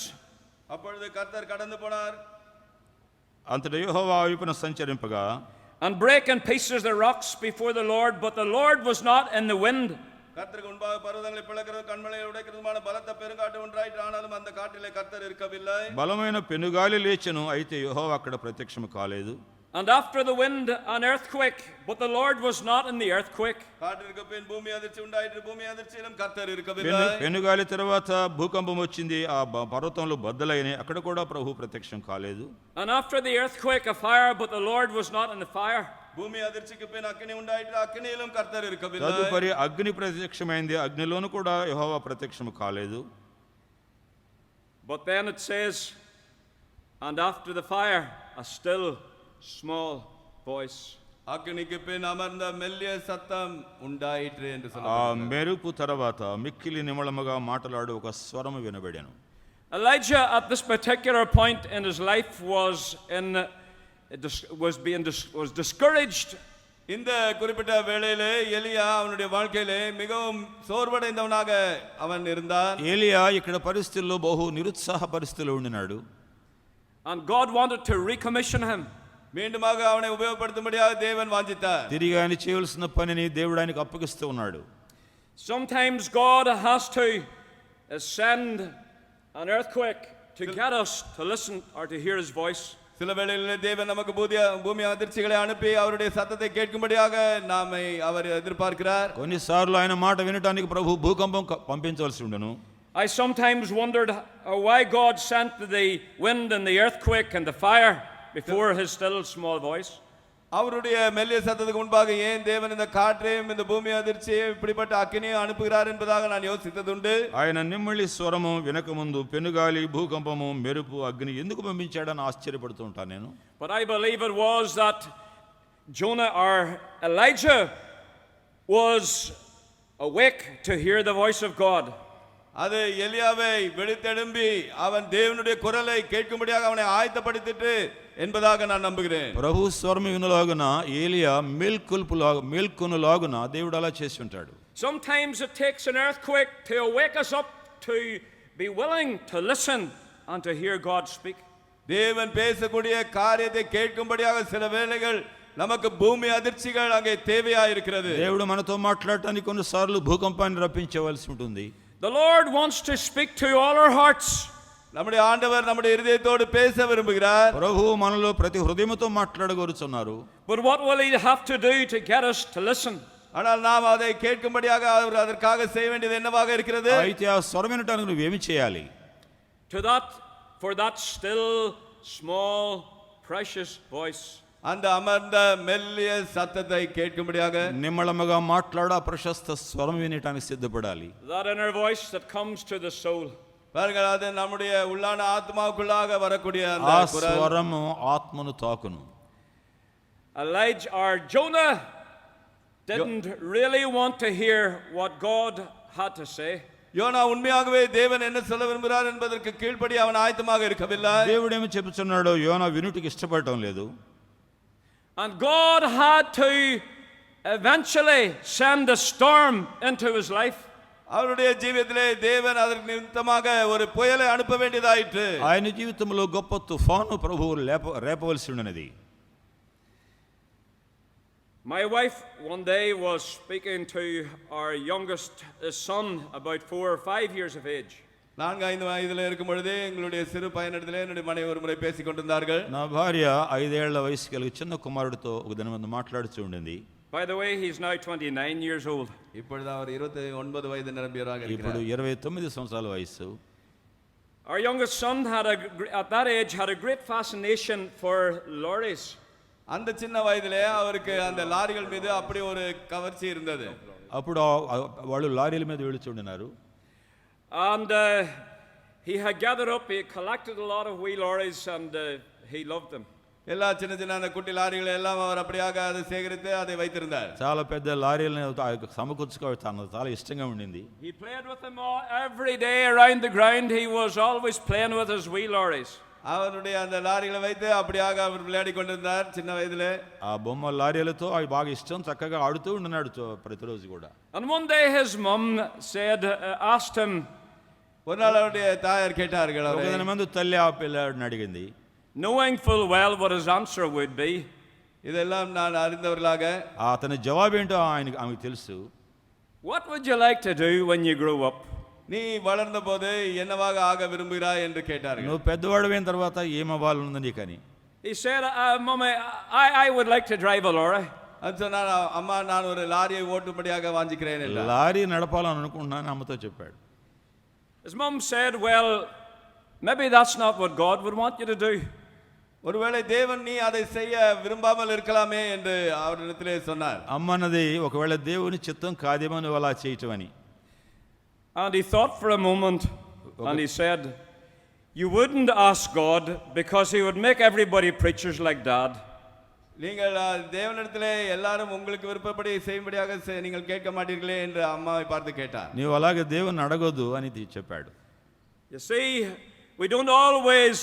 அப்பொழுது கர்த்தர் கடந்து போனார். అంతటా యెహోవా ఆ వైపున సంచరింపగా And break in pieces the rocks before the Lord, but the Lord was not in the wind. கர்த்தருக்கு முன்பாக பர்வதங்களை பிளக்கிறது கண்மலையை உடைக்கிறதுமான பலத்த பெருங்காற்று உண்டாயிற்று. ஆனாலும் அந்த காட்டிலே கர்த்தர் இருக்கவில்லை. బలమైన పెనుగాలి లేచెను, అయితే యెహోవా అక్కడ ప్రత్యక్షము కాలేదు. And after the wind, an earthquake, but the Lord was not in the earthquake. காற்றிற்கு பின் பூமி அதிர்ச்சி உண்டாயிற்று. பூமி அதிர்ச்சியிலும் கர்த்தர் இருக்கவில்லை. పెనుగాలి తర్వాత భూకంపం వచ్చింది, ఆ పర్వతంలో బద్దలైనాయి, అక్కడ కూడా ప్రభు ప్రత్యక్షం కాలేదు. And after the earthquake, a fire, but the Lord was not in the fire. பூமி அதிர்ச்சிக்கு பின் அக்கினி உண்டாயிற்று. அக்கினியிலும் கர்த்தர் இருக்கவில்லை. తదుపరి అగ్ని ప్రత్యక్షమైంది, అగ్నిలోను కూడా యెహోవా ప్రత్యక్షము కాలేదు. But then it says, and after the fire, a still small voice. அக்கினிக்கு பின் அமர்ந்த மெல்லிய சத்தம் உண்டாயிற்று என்று ఆ சொல்லுகிறார். మెరుపు తర్వాత మిక్కిలి నిమళముగా మాట్లాడు ఒక స్వరము వినబడెను. Elijah at this particular point in his life was discouraged. இந்த குறிப்பிட்ட வேளையிலே எலியா அவனுடைய வாழ்க்கையிலே மிகவும் சோர்வடைந்தவனாக அவன் இருந்தான். ఏలియా ఇక్కడ పరిస్థితుల్లో బహు నిరుత్సాహ పరిస్థితిలో ఉండినాడు. And God wanted to recommission him. மீண்டுமாக அவனை உபயோகப்படுத்தும்படியாக தேவன் வாஞ்சித்தார். తిరిగి ఆయన చేయవలసిన పనిని దేవుడు ఆయనకు అప్పగిస్తూ ఉన్నాడు. Sometimes God has to send an earthquake to get us to listen or to hear his voice. சில வேளைகளிலே தேவன் நமக்கு பூமி அதிர்ச்சிகளை அனுப்பி அவருடைய சத்தத்தை கேட்கும்படியாக நாமை அவர் எதிர்பார்க்கிறார். కొన్నిసార్లు ఆయన మాట వినటానికి ప్రభు భూకంపం పంపించవలసి ఉండను. I sometimes wondered why God sent the wind and the earthquake and the fire before his still small voice. அவருடைய மெல்லிய சத்தத்துக்கு முன்பாக ஏன் தேவன் இந்த காற்றையும் இந்த பூமி அதிர்ச்சியையும் இப்படிப்பட்ட அக்கினியை அனுப்புகிறார் என்பதாக நான் யோசித்ததுண்டு. ఆయన నిమ్మళి స్వరము వినకముందు పెనుగాలి, భూకంపము, మెరుపు, అగ్ని ఎందుకు పంపించాడని ఆశ్చర్యపడుతూ ఉంటాను నేను. But I believe it was that Jonah or Elijah was awake to hear the voice of God. அது எலியாவை விழித்தெழும்பி அவன் தேவனுடைய குரலை கேட்கும்படியாக அவனை ஆயத்தப்படுத்திட்டு என்பதாக நான் நம்புகிறேன். ప్రభు స్వరము వినలాగున ఏలియా మేల్కొనులాగున దేవుడు అలా చేసి ఉంటాడు. Sometimes it takes an earthquake to wake us up to be willing to listen and to hear God speak. தேவன் பேசக்கூடிய காரியத்தை கேட்கும்படியாக சில வேளைகள் நமக்கு பூமி அதிர்ச்சிகள் அங்கே தேவையா இருக்கிறது. దేవుడు మనతో మాట్లాడటానికి కొన్నిసార్లు భూకంపాన్ని రప్పించవలసి ఉంటుంది. The Lord wants to speak to all our hearts. நம்முடைய ஆண்டவர் நம்முடைய இதயத்தோடு பேச விரும்புகிறார். ప్రభు మనలో ప్రతి హృదయముతో మాట్లాడగోరుచున్నారు. But what will he have to do to get us to listen? ஆனால் நாம் அதை கேட்கும்படியாக அவர் அதற்காக செய்ய வேண்டியது என்னவாக இருக்கிறது? అయితే ఆ స్వరం వినటానికి నువ్వేమి చేయాలి? For that still, small, precious voice. அந்த అమర్ந்த మెల్లియ సత్తத்தை కేட்கும்படியாக నిమ్మళముగా మాట్లాడ ప్రశస్త స్వరం వినటానికి సిద్ధపడాలి. That inner voice that comes to the soul. பாருங்கள், அது நம்முடைய உள்ளான ஆத்மாவுக்குள்ளாக வரக்கூடிய அந்த ఆ குரல் స్వరము ఆత్మను తాకును. Elijah or Jonah didn't really want to hear what God had to say. యోనా ఉన్మయాగవే దేవుని என்ன சொல்ல விரும்புகிறார் என்பதற்கு கீழ்ப்படி அவன் ஆயத்தமாக இருக்கவில்லை. దేవుడేమో చెప్పుచున్నాడు, యోనా వినుటికి ఇష్టపడటం లేదు. And God had to eventually send a storm into his life. அவருடைய జీవితంలో தேவன் அதற்கு நிமித்தமாக ஒரு புயலை அனுப்ப வேண்டியதாயிற்று. ఆయన జీవితంలో గొప్ప తుఫాను ప్రభువు రేపవలసి ఉన్నది. My wife one day was speaking to our youngest son, about 4 or 5 years of age. 4-5 வயதில் இருக்கும் பொழுது எங்களுடைய சிறு பையனிடத்திலே என்னுடைய மனைவி ஒரு முறை பேசிக் கொண்டிருந்தார்கள். నా భార్య 5 ఏళ్ల వయసు కలిగి చిన్న కుమారుడితో ఒక దినం మాట్లాడుతూ ఉండింది. By the way, he's now 29 years old. இப்பொழுது அவர் 29 వయது నిండినవராக ఇప్పుడు இருக்கிறார். 29 సంవత్సరాల వయసు. Our youngest son at that age had a great fascination for lorries. அந்த சின்ன வயதிலே அவருக்கு அந்த லாரிகள் மீது அப்படி ஒரு கவர்ச்சி இருந்தது. అప్పుడు వాళ్ళు లారీల మీద వెళుచుండినారు. And he had gathered up, he collected a lot of wee lorries, and he loved them. எல்லா சின்ன சின்ன அந்த குட்டி லாரிகளை எல்லாம் அவர் அப்படியாக அதை சேகரித்து அதை வைத்திருந்தார். చాలా పెద్ద లారీలను సమకూర్చుకోవడం తనకు చాలా ఇష్టంగా ఉండింది. He played with them all every day around the ground. He was always playing with his wee lorries. அவருடைய அந்த லாரிகளை வைத்து அப்படியாக அவர் விளையாடி கொண்டிருந்தார் சின்ன వయதிலே. ఆ బొమ్మ లారీలతో అవి బాగా ఇష్టం, చక్కగా ఆడుతూ ఉన్నాడు ప్రతిరోజు కూడా. And one day his mum asked him, ஒரு நாள் அவருடைய தாயார் கேட்டார்கள், ఒక దినమందు తల్లి ఆ పిల్లాడిని అడిగింది, knowing full well what his answer would be. இதெல்லாம் நான் அறிந்தவர்களாக అతని జవాబేంటో ఆమెకు తెలుసు. What would you like to do when you grow up? நீ வளர்ந்த போது என்னவாக ஆக விரும்புகிறாய் என்று கேட்டார்கள். నువ్వు పెద్దవాడైన తర్వాత ఏమవ్వాలనుంది నీకని. He said, Mommy, I would like to drive a lorry. அது சொன்னார், అమ్మా நான் ஒரு லாரியை ஓட்டும்படியாக வாஞ்சிக்கிறேன் என்றார். లారీ నడపాలని అనుకుంటున్నాను అమ్మతో చెప్పాడు. His mum said, well, maybe that's not what God would want you to do. ஒருவேளை தேவன் நீ அதை செய்ய விரும்பாமல் இருக்கலாமே என்று அவரிடத்திலே சொன்னார். అమ్మన్నది ఒకవేళ దేవుని చిత్తం కాదేమో నువ్వు అలా చేయటం అని. And he thought for a moment, and he said, you wouldn't ask God because he would make everybody preachers like Dad. நீங்கள் தேவனிடத்திலே எல்லாரும் உங்களுக்கு விருப்பப்படி செய்யும்படியாக நீங்கள் கேட்க மாட்டீர்களே என்று அம்மாவை பார்த்து கேட்டார். నీవు అలాగే దేవుని అడగొద్దు అని చెప్పాడు. You see, we don't always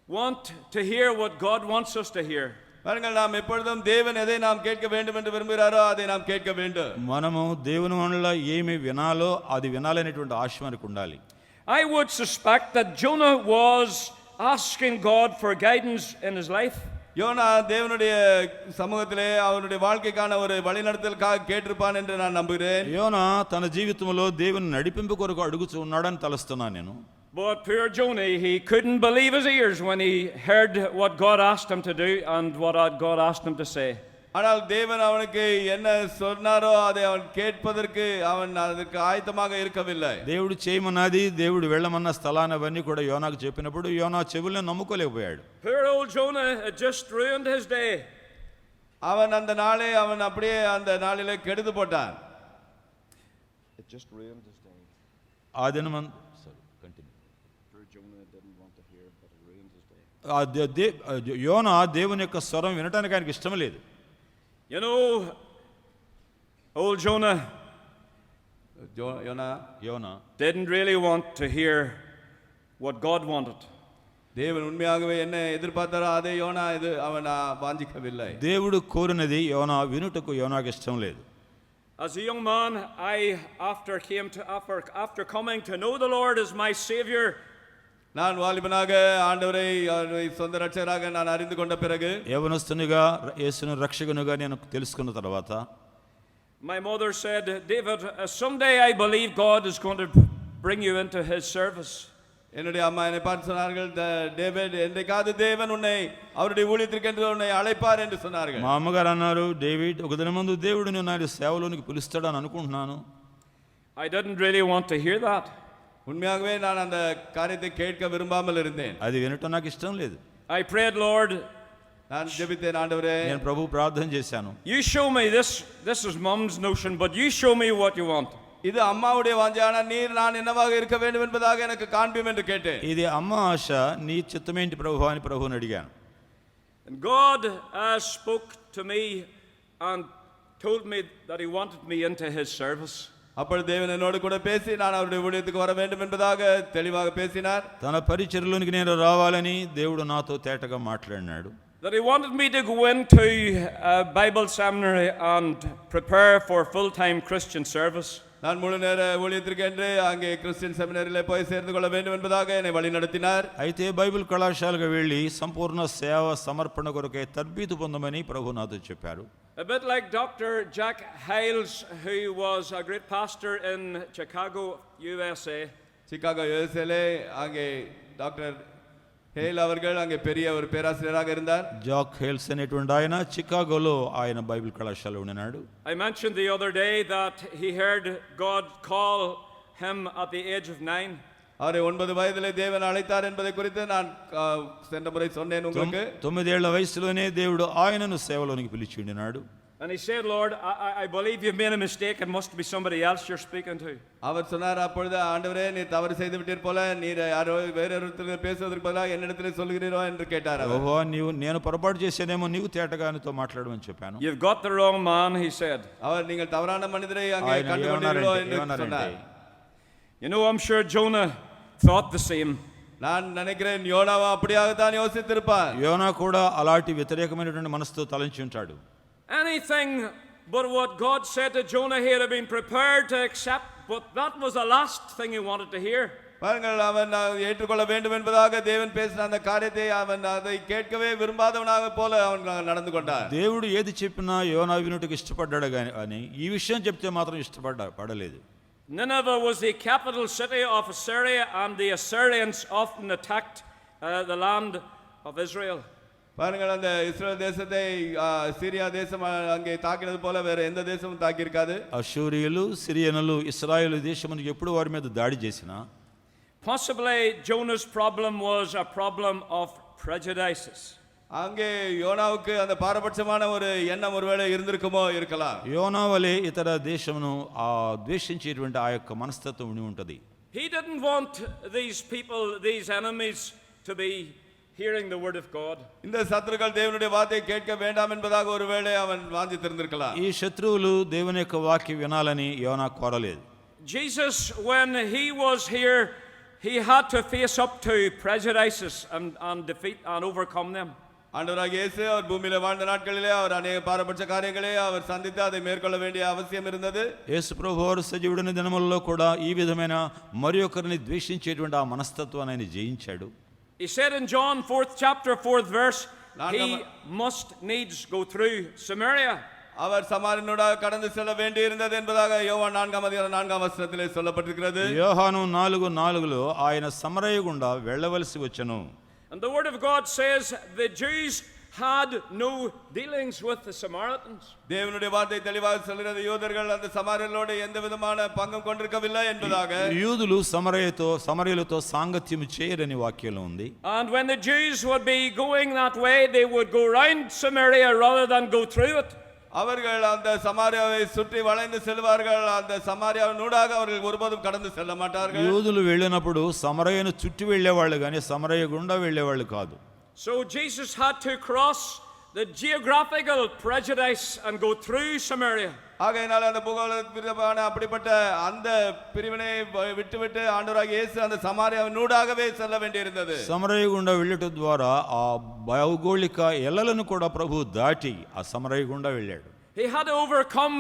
want to hear what God wants us to hear. பாருங்கள், நாம் எப்பொழுதும் தேவன் எதை நாம் கேட்க வேண்டும் என்று விரும்புகிறாரோ அதை நாம் கேட்க வேண்டும். మనము దేవుని వల్ల ఏమి వినాలో అది వినాలనేటువంటి ఆశ మనకు ఉండాలి. I would suspect that Jonah was asking God for guidance in his life. Jonah தேவனுடைய சமூகத்திலே அவருடைய வாழ்க்கைக்கான ஒரு வழிநடத்தலுக்காக கேட்டிருப்பான் என்று நான் நம்புகிறேன். యోనా తన జీవితంలో దేవుని నడిపింపు కొరకు అడుగుతూ ఉన్నాడని తలస్తున్నాను నేను. But poor Jonah, he couldn't believe his ears when he heard what God asked him to do and what God asked him to say. ஆனால் தேவன் அவனுக்கு என்ன சொன்னாரோ அதை அவன் கேட்பதற்கு அவன் அதற்கு ஆயத்தமாக இருக்கவில்லை. దేవుడు చేయమన్నది, దేవుడు వెళ్ళమన్న స్థలాన్ని అవన్నీ కూడా యోనాకు చెప్పినప్పుడు యోనా చెవులను నమ్ముకోలేకపోయాడు. Poor old Jonah had just ruined his day. அவன் அந்த நாளே அவன் அப்படியே அந்த நாளிலே கெடுத்து போட்டான். It just ruined his day. ఆ దినం Poor Jonah didn't want to hear, but it ruined his day. యోనా దేవుని యొక్క స్వరం వినటానికి ఆయనకి ఇష్టం లేదు. You know, old Jonah Yona didn't really want to hear what God wanted. தேவன் உண்மையாகவே என்ன எதிர்பார்த்தாரோ அதை யோனா அவன் வாஞ்சிக்கவில்லை. దేవుడు కోరినది యోనా వినుటకు యోనాకు ఇష్టం లేదు. As a young man, after coming to know the Lord as my Savior, நான் வாலிபனாக ஆண்டவரை சொந்த రక్షకురాగా நான் அறிந்து கொண்ட பிறகு, యవనస్తునిగా యేసును రక్షకునిగా నేను తెలుసుకున్న తర్వాత, my mother said, David, someday I believe God is going to bring you into his service. என்னுடைய அம்மா என்னை பார்த்து சொன்னார்கள் டேவிட் என்றைக்காவது தேவன் உன்னை அவருடைய ஊழியத்திற்கென்று உன்னை அழைப்பார் என்று சொன்னார்கள். మా అమ్మగారు అన్నారు, డేవిడ్ ఒక దినమందు దేవుడు నిన్ను ఆయన సేవలోనికి పిలుస్తాడని అనుకుంటున్నాను. I didn't really want to hear that. உண்மையாகவே நான் அந்த காரியத்தை கேட்க விரும்பாமல் இருந்தேன். అది వినటం నాకు ఇష్టం లేదు. I prayed, Lord, நான் ஜெபித்தேன், ஆண்டவரே నేను ప్రభు ప్రార్థన చేశాను, you show me this is mom's notion, but you show me what you want. இது அம்மாவுடைய வாஞ்சையான நீர் நான் என்னவாக இருக்க வேண்டும் என்பதாக எனக்கு காண்பியும் என்று கேட்டேன். ఇది అమ్మ ఆశ, నీ చిత్తమేంటి ప్రభు అని ప్రభువుని అడిగాను. And God spoke to me and told me that he wanted me into his service. அப்பொழுது தேவன் என்னோடு கூட பேசி நான் அவருடைய ஊழியத்துக்கு வர வேண்டும் என்பதாக தெளிவாக பேசினார். తన పరిచర్యలోనికి నేను రావాలని దేవుడు నాతో తేటగా మాట్లాడినాడు. That he wanted me to go into a Bible seminary and prepare for full-time Christian service. நான் முழு நேர ஊழியத்திற்கென்று அங்கே கிறிஸ்டியன் செமினரியிலே போய் சேர்ந்து கொள்ள வேண்டும் என்பதாக என்னை வழி நடத்தினார். అయితే బైబిల్ కళాశాలకు వెళ్ళి సంపూర్ణ సేవ సమర్పణ కొరకే తర్బీదు పొందమని ప్రభు నాతో చెప్పారు. A bit like Dr. Jack Hiles, who was a great pastor in Chicago, USA. Chicago யுஎஸ்ஏலே அங்கே டாக்டர் ஹேல் அவர்கள் அங்கே பெரிய ஒரு பேராசிரியராக இருந்தார். జాక్ హేల్స్ అనేటువంటి ఆయన చికాగోలో ఆయన బైబిల్ కళాశాల ఉన్నాడు. I mentioned the other day that he heard God call him at the age of 9. அவரை 9 வயதிலே தேவன் அழைத்தார் என்பதை குறித்து நான் சென்ற முறை சொன்னேன் உங்களுக்கு. 9 ఏళ్ల వయసులోనే దేవుడు ఆయనను సేవలోనికి పిలిచి ఉండినాడు. And he said, Lord, I believe you've made a mistake. It must be somebody else you're speaking to. அவர் சொன்னார், அப்பொழுது ஆண்டவரே நீ தவறு செய்து விட்டீர் போல நீர் யாரோ வேறொருத்தர் பேசுவதற்கு பதிலாக என்னிடத்திலே சொல்கிறீரோ என்று கேட்டார். ఓహో నేను పొరపాటు చేశానేమో, నీవు తేటగా ఆయనతో మాట్లాడమని చెప్పాను. You've got the wrong man, he said. அவர் நீங்கள் தவறான மனிதரை அங்கே கண்டுகொண்டீர்களோ என்று சொன்னார். You know, I'm sure Jonah thought the same. நான் நினைக்கிறேன் யோனாவா அப்படியாகத்தான் யோசித்திருப்பார். యోనా కూడా అలాంటి వ్యతిరేకమైనటువంటి మనసుతో తలంచి ఉంటాడు. Anything but what God said to Jonah, he had been prepared to accept, but that was the last thing he wanted to hear. பாருங்கள், அவன் ஏற்றுக்கொள்ள வேண்டும் என்பதாக தேவன் பேசின அந்த காரியத்தை அவன் அதை கேட்கவே விரும்பாதவனாக போல அவன் நடந்து கொண்டான். దేవుడు ఏది చెప్పినా యోనా వినుటకు ఇష్టపడ్డాడు కానీ ఈ విషయం చెప్తే మాత్రం పడలేదు. Nineveh was the capital city of Assyria, and the Assyrians often attacked the land of Israel. பாருங்கள், அந்த இஸ்ரேல் தேசத்தை சிரியா தேசம் அங்கே தாக்கினது போல வேற எந்த தேசமும் தாக்கி இருக்காது. అష్షూరియులు సిరియనులు ఇశ్రాయేలు దేశమునికి ఎప్పుడు వారి మీద దాడి చేసినా, possibly Jonah's problem was a problem of prejudices. அங்கே யோனாவுக்கு அந்த பாரபட்சமான ஒரு எண்ணம் ஒருவேளை இருந்திருக்குமோ இருக்கலாம். యోనా వలె ఇతర దేశమును ద్వేషించేటువంటి ఆ యొక్క మనస్తత్వం ఉండి ఉంటది. He didn't want these people, these enemies, to be hearing the word of God. இந்த சத்துருக்கள் தேவனுடைய வார்த்தையை கேட்க வேண்டாம் என்பதாக ஒருவேளை அவன் வாஞ்சித்திருந்திருக்கலாம். ఈ శత్రువులు దేవుని యొక్క వాక్యం వినాలని యోనా కోరలేదు. Jesus, when he was here, he had to face up to prejudices and defeat and overcome them. ஆண்டவராகிய இயேசு அவர் பூமியில வாழ்ந்த நாட்களிலே அவர் அநேக பாரபட்ச காரியங்களை அவர் சந்தித்து அதை மேற்கொள்ள வேண்டிய அவசியம் இருந்தது. యేసు ప్రభువారు సజీవుడైన దినములలో కూడా ఈ విధమైన మరి ఒకరిని ద్వేషించేటువంటి ఆ మనస్తత్వాన్ని ఆయన జయించాడు. He said in John 4th chapter 4th verse, he must needs go through Samaria. அவர் சமாரியனூடாக கடந்து செல்ல வேண்டி இருந்தது என்பதாக யோவான் 4ஆம் அதிகாரம் 4ஆம் வசனத்திலே சொல்லப்பட்டிருக்கிறது. యోహాను 4:4లో ఆయన సమరయ గుండా వెళ్ళవలసి వచ్చెను. And the word of God says the Jews had no dealings with the Samaritans. தேவனுடைய வார்த்தை தெளிவாக சொல்கிறது, யூதர்கள் அந்த சமாரியர்களோடு எந்த விதமான பங்கும் கொண்டிருக்கவில்லை என்பதாக. యూదులు సమరయులతో సాంగత్యం చేయరని వాక్యంలో ఉంది. And when the Jews would be going that way, they would go round Samaria rather than go through it. அவர்கள் அந்த சமாரியாவை சுற்றி வளைந்து செல்வார்கள். அந்த சமாரியாவினூடாக அவர்கள் ஒருபோதும் கடந்து செல்ல மாட்டார்கள். యూదులు వెళ్ళినప్పుడు సమరయను చుట్టి వెళ్ళేవాళ్ళు కానీ సమరయ గుండా వెళ్ళేవాళ్ళు కాదు. So Jesus had to cross the geographical prejudice and go through Samaria. ஆகையினால் அந்த பூகோள அப்படிப்பட்ட அந்த பிரிவினை விட்டுவிட்டு ஆண்டவராகிய இயேசு அந்த சமாரியாவினூடாகவே செல்ல வேண்டியிருந்தது. సమరయ గుండా వెళ్ళటం ద్వారా ఆ భౌగోళిక ఎల్లలను కూడా ప్రభు దాటి ఆ సమరయ గుండా వెళ్ళాడు. He had to overcome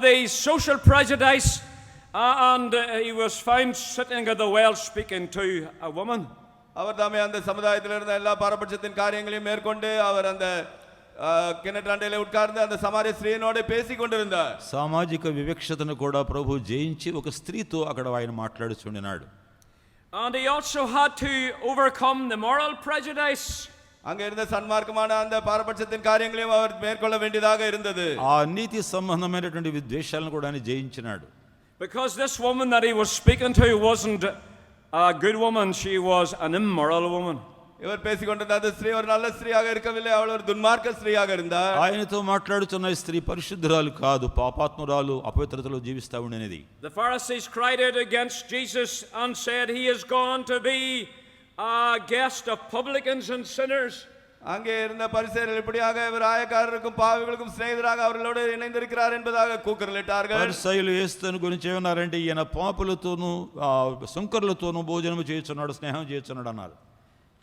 the social prejudice and he was found sitting at the well speaking to a woman. அவர் தாமே அந்த சமுதாயத்தில் இருந்த எல்லா பாரபட்சத்தின் காரியங்களையும் மேற்கொண்டு அவர் அந்த கிணற்றாண்டையிலே உட்கார்ந்து அந்த சமாரிய ஸ்திரீயோடு பேசிக் கொண்டிருந்தார். సామాజిక వివక్షతను కూడా ప్రభు జయించి ఒక స్త్రీతో అక్కడ ఆయన మాట్లాడుచుండినాడు. And he also had to overcome the moral prejudice. அங்க இருந்த சன்மார்க்கமான அந்த பாரபட்சத்தின் காரியங்களையும் அவர் மேற்கொள்ள வேண்டியதாக இருந்தது. ఆ నీతి సంబంధమైనటువంటి విద్వేషాలను కూడా ఆయన జయించినాడు. Because this woman that he was speaking to wasn't a good woman, she was an immoral woman. இவர் பேசிக்கொண்டிருந்த அந்த ஸ்திரீ ஒரு நல்ல ஸ்திரீயாக இருக்கவில்லை, அவள் ஒரு துன்மார்க்க ஸ்திரீயாக இருந்தார். ఆయనతో మాట్లాడుతున్న ఈ స్త్రీ పరిశుద్ధురాలు కాదు, పాపాత్మురాలు, అపవిత్రతలో జీవిస్తా ఉండేది. The Pharisees cried out against Jesus and said he is gone to be a guest of publicans and sinners. அங்கே இருந்த பரிசேயர்கள் இப்படியாக இவர் ஆயக்காரருக்கும் பாவிகளுக்கும் சிநேகிதராக அவர்களோடு இணைந்திருக்கிறார் என்பதாக கூக்குரலிட்டார்கள். పరిసయ్యులు యేసును గురించి ఏమన్నారంటే ఈయన పాపులతోనూ సుంకరులతోనూ భోజనం చేస్తున్నాడు, స్నేహం చేస్తున్నాడు అన్నారు.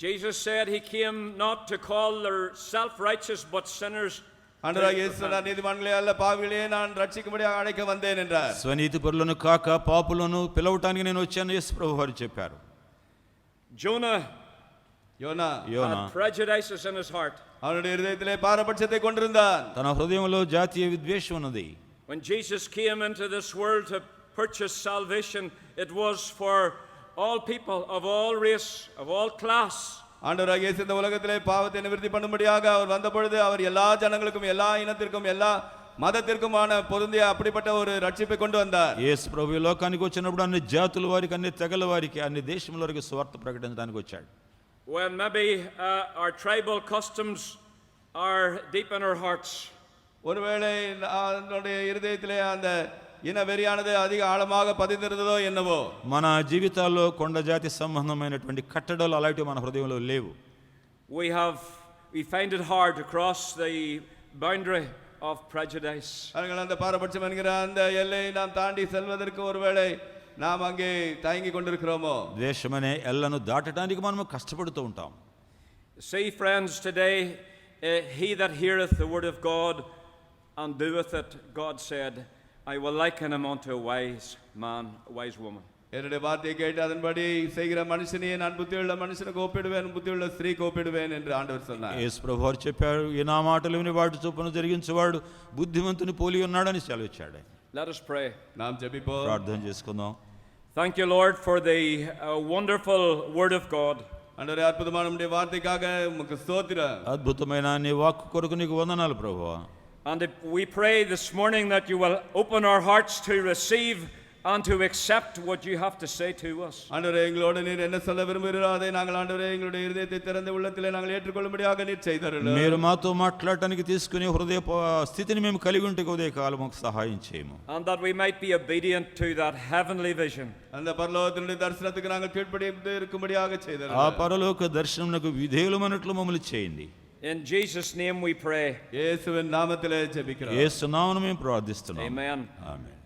Jesus said he came not to call the self-righteous but sinners. ஆண்டவராகிய இயேசு நான் நீதிமான்களே அல்ல பாவிகளே நான் ரட்சிக்கும்படியாக அழைக்க வந்தேன் என்றார். స్వనీతి పరులను కాక పాపులను పిలవటానికి నేను వచ్చాను యేసు ప్రభు వారు చెప్పారు. Jonah Yona had prejudices in his heart. அவனுடைய இதயத்திலே பாரபட்சத்தை கொண்டிருந்தான். తన హృదయంలో జాతీయ విద్వేషం ఉన్నది. When Jesus came into this world to purchase salvation, it was for all people of all race, of all class. ஆண்டவராகிய இயேசு இந்த உலகத்திலே பாவத்தை நிவர்த்தி பண்ணும்படியாக அவர் வந்த பொழுது அவர் எல்லா ஜனங்களுக்கும் எல்லா இனத்திற்கும் எல்லா మతతిర్కమాన పొందియ அப்படிப்பட்ட ஒரு రక్షిపై கொண்டு வந்தார். యేసు ప్రభు ఈ లోకానికి వచ్చినప్పుడు అన్ని జాతుల వారికి, అన్ని తెగల వారికి, అన్ని దేశముల వారికి సువార్త ప్రకటించడానికి వచ్చాడు. When maybe our tribal customs are deep in our hearts. ஒருவேளை நம்முடைய இதயத்திலே அந்த இன வெறியானது அதிக ஆழமாக பதிந்திருந்ததோ என்னவோ. మన జీవితాల్లో కొండ జాతి సంబంధమైనటువంటి కట్టడలు అలాంటివి మన హృదయంలో లేవు. We find it hard to cross the boundary of prejudice. அவர்கள் அந்த பாரபட்சம் என்கிற அந்த எல்லை நாம் தாண்டி செல்வதற்கு ஒருவேளை நாம் அங்கே தயங்கி கொண்டிருக்கிறோமோ. ద్వేషమనే ఎల్లను దాటడానికి మనం కష్టపడుతూ ఉంటాం. See friends, today he that heareth the word of God and doeth it, God said, I will liken him unto a wise man, a wise woman. என்னுடைய வார்த்தையை கேட்டு அதன்படி செய்கிற மனுஷனையே நான் புத்தியுள்ள மனுஷனுக்கு ஒப்பிடுவேன், புத்தியுள்ள ஸ்திரீக்கு ஒப்பிடுவேன் என்று ஆண்டவர் சொன்னார். యేసు ప్రభు వారు చెప్పారు, ఈ నా మాటలు విని వాటి చొప్పున జరిగించేవాడు బుద్ధిమంతుని పోలి ఉన్నాడని సెలవిచ్చాడు. Let us pray. நாம் ஜெபிப்போம். ప్రార్థన చేసుకుందాం. Thank you, Lord, for the wonderful word of God. ஆண்டவரே அற்புதமான உம்முடைய வார்த்தைக்காக உமக்கு ஸ்தோத்திரம். అద్భుతమైన నీ వాక్కు కొరకు నీకు వందనాలు ప్రభువా. And we pray this morning that you will open our hearts to receive and to accept what you have to say to us. ஆண்டவரே எங்களோடு நீர் என்ன சொல்ல விரும்புகிறீரோ அதை நாங்கள் ஆண்டவரே எங்களுடைய இதயத்தை திறந்த உள்ளத்திலே நாங்கள் ஏற்றுக்கொள்ளும்படியாக நீர் செய்தருளும். మీరు మాతో మాట్లాడటానికి తీసుకునే హృదయ స్థితిని మేము కలిగి ఉంటే ఉదయ కాలముకు సహాయం చేయము. And that we might be obedient to that heavenly vision. அந்த பரலோகத்தினுடைய தரிசனத்துக்கு நாங்கள் கீழ்ப்படிந்து இருக்கும்படியாக செய்தருளும். ఆ పరలోక దర్శనమునకు విధేయులమైనట్లు మమ్మల్ని చేయండి. In Jesus' name we pray. இயேசுவின் நாமத்திலே ஜெபிக்கிறோம். యేసు నామమున మేము ప్రార్థిస్తున్నాం. Amen. ఆమేన్.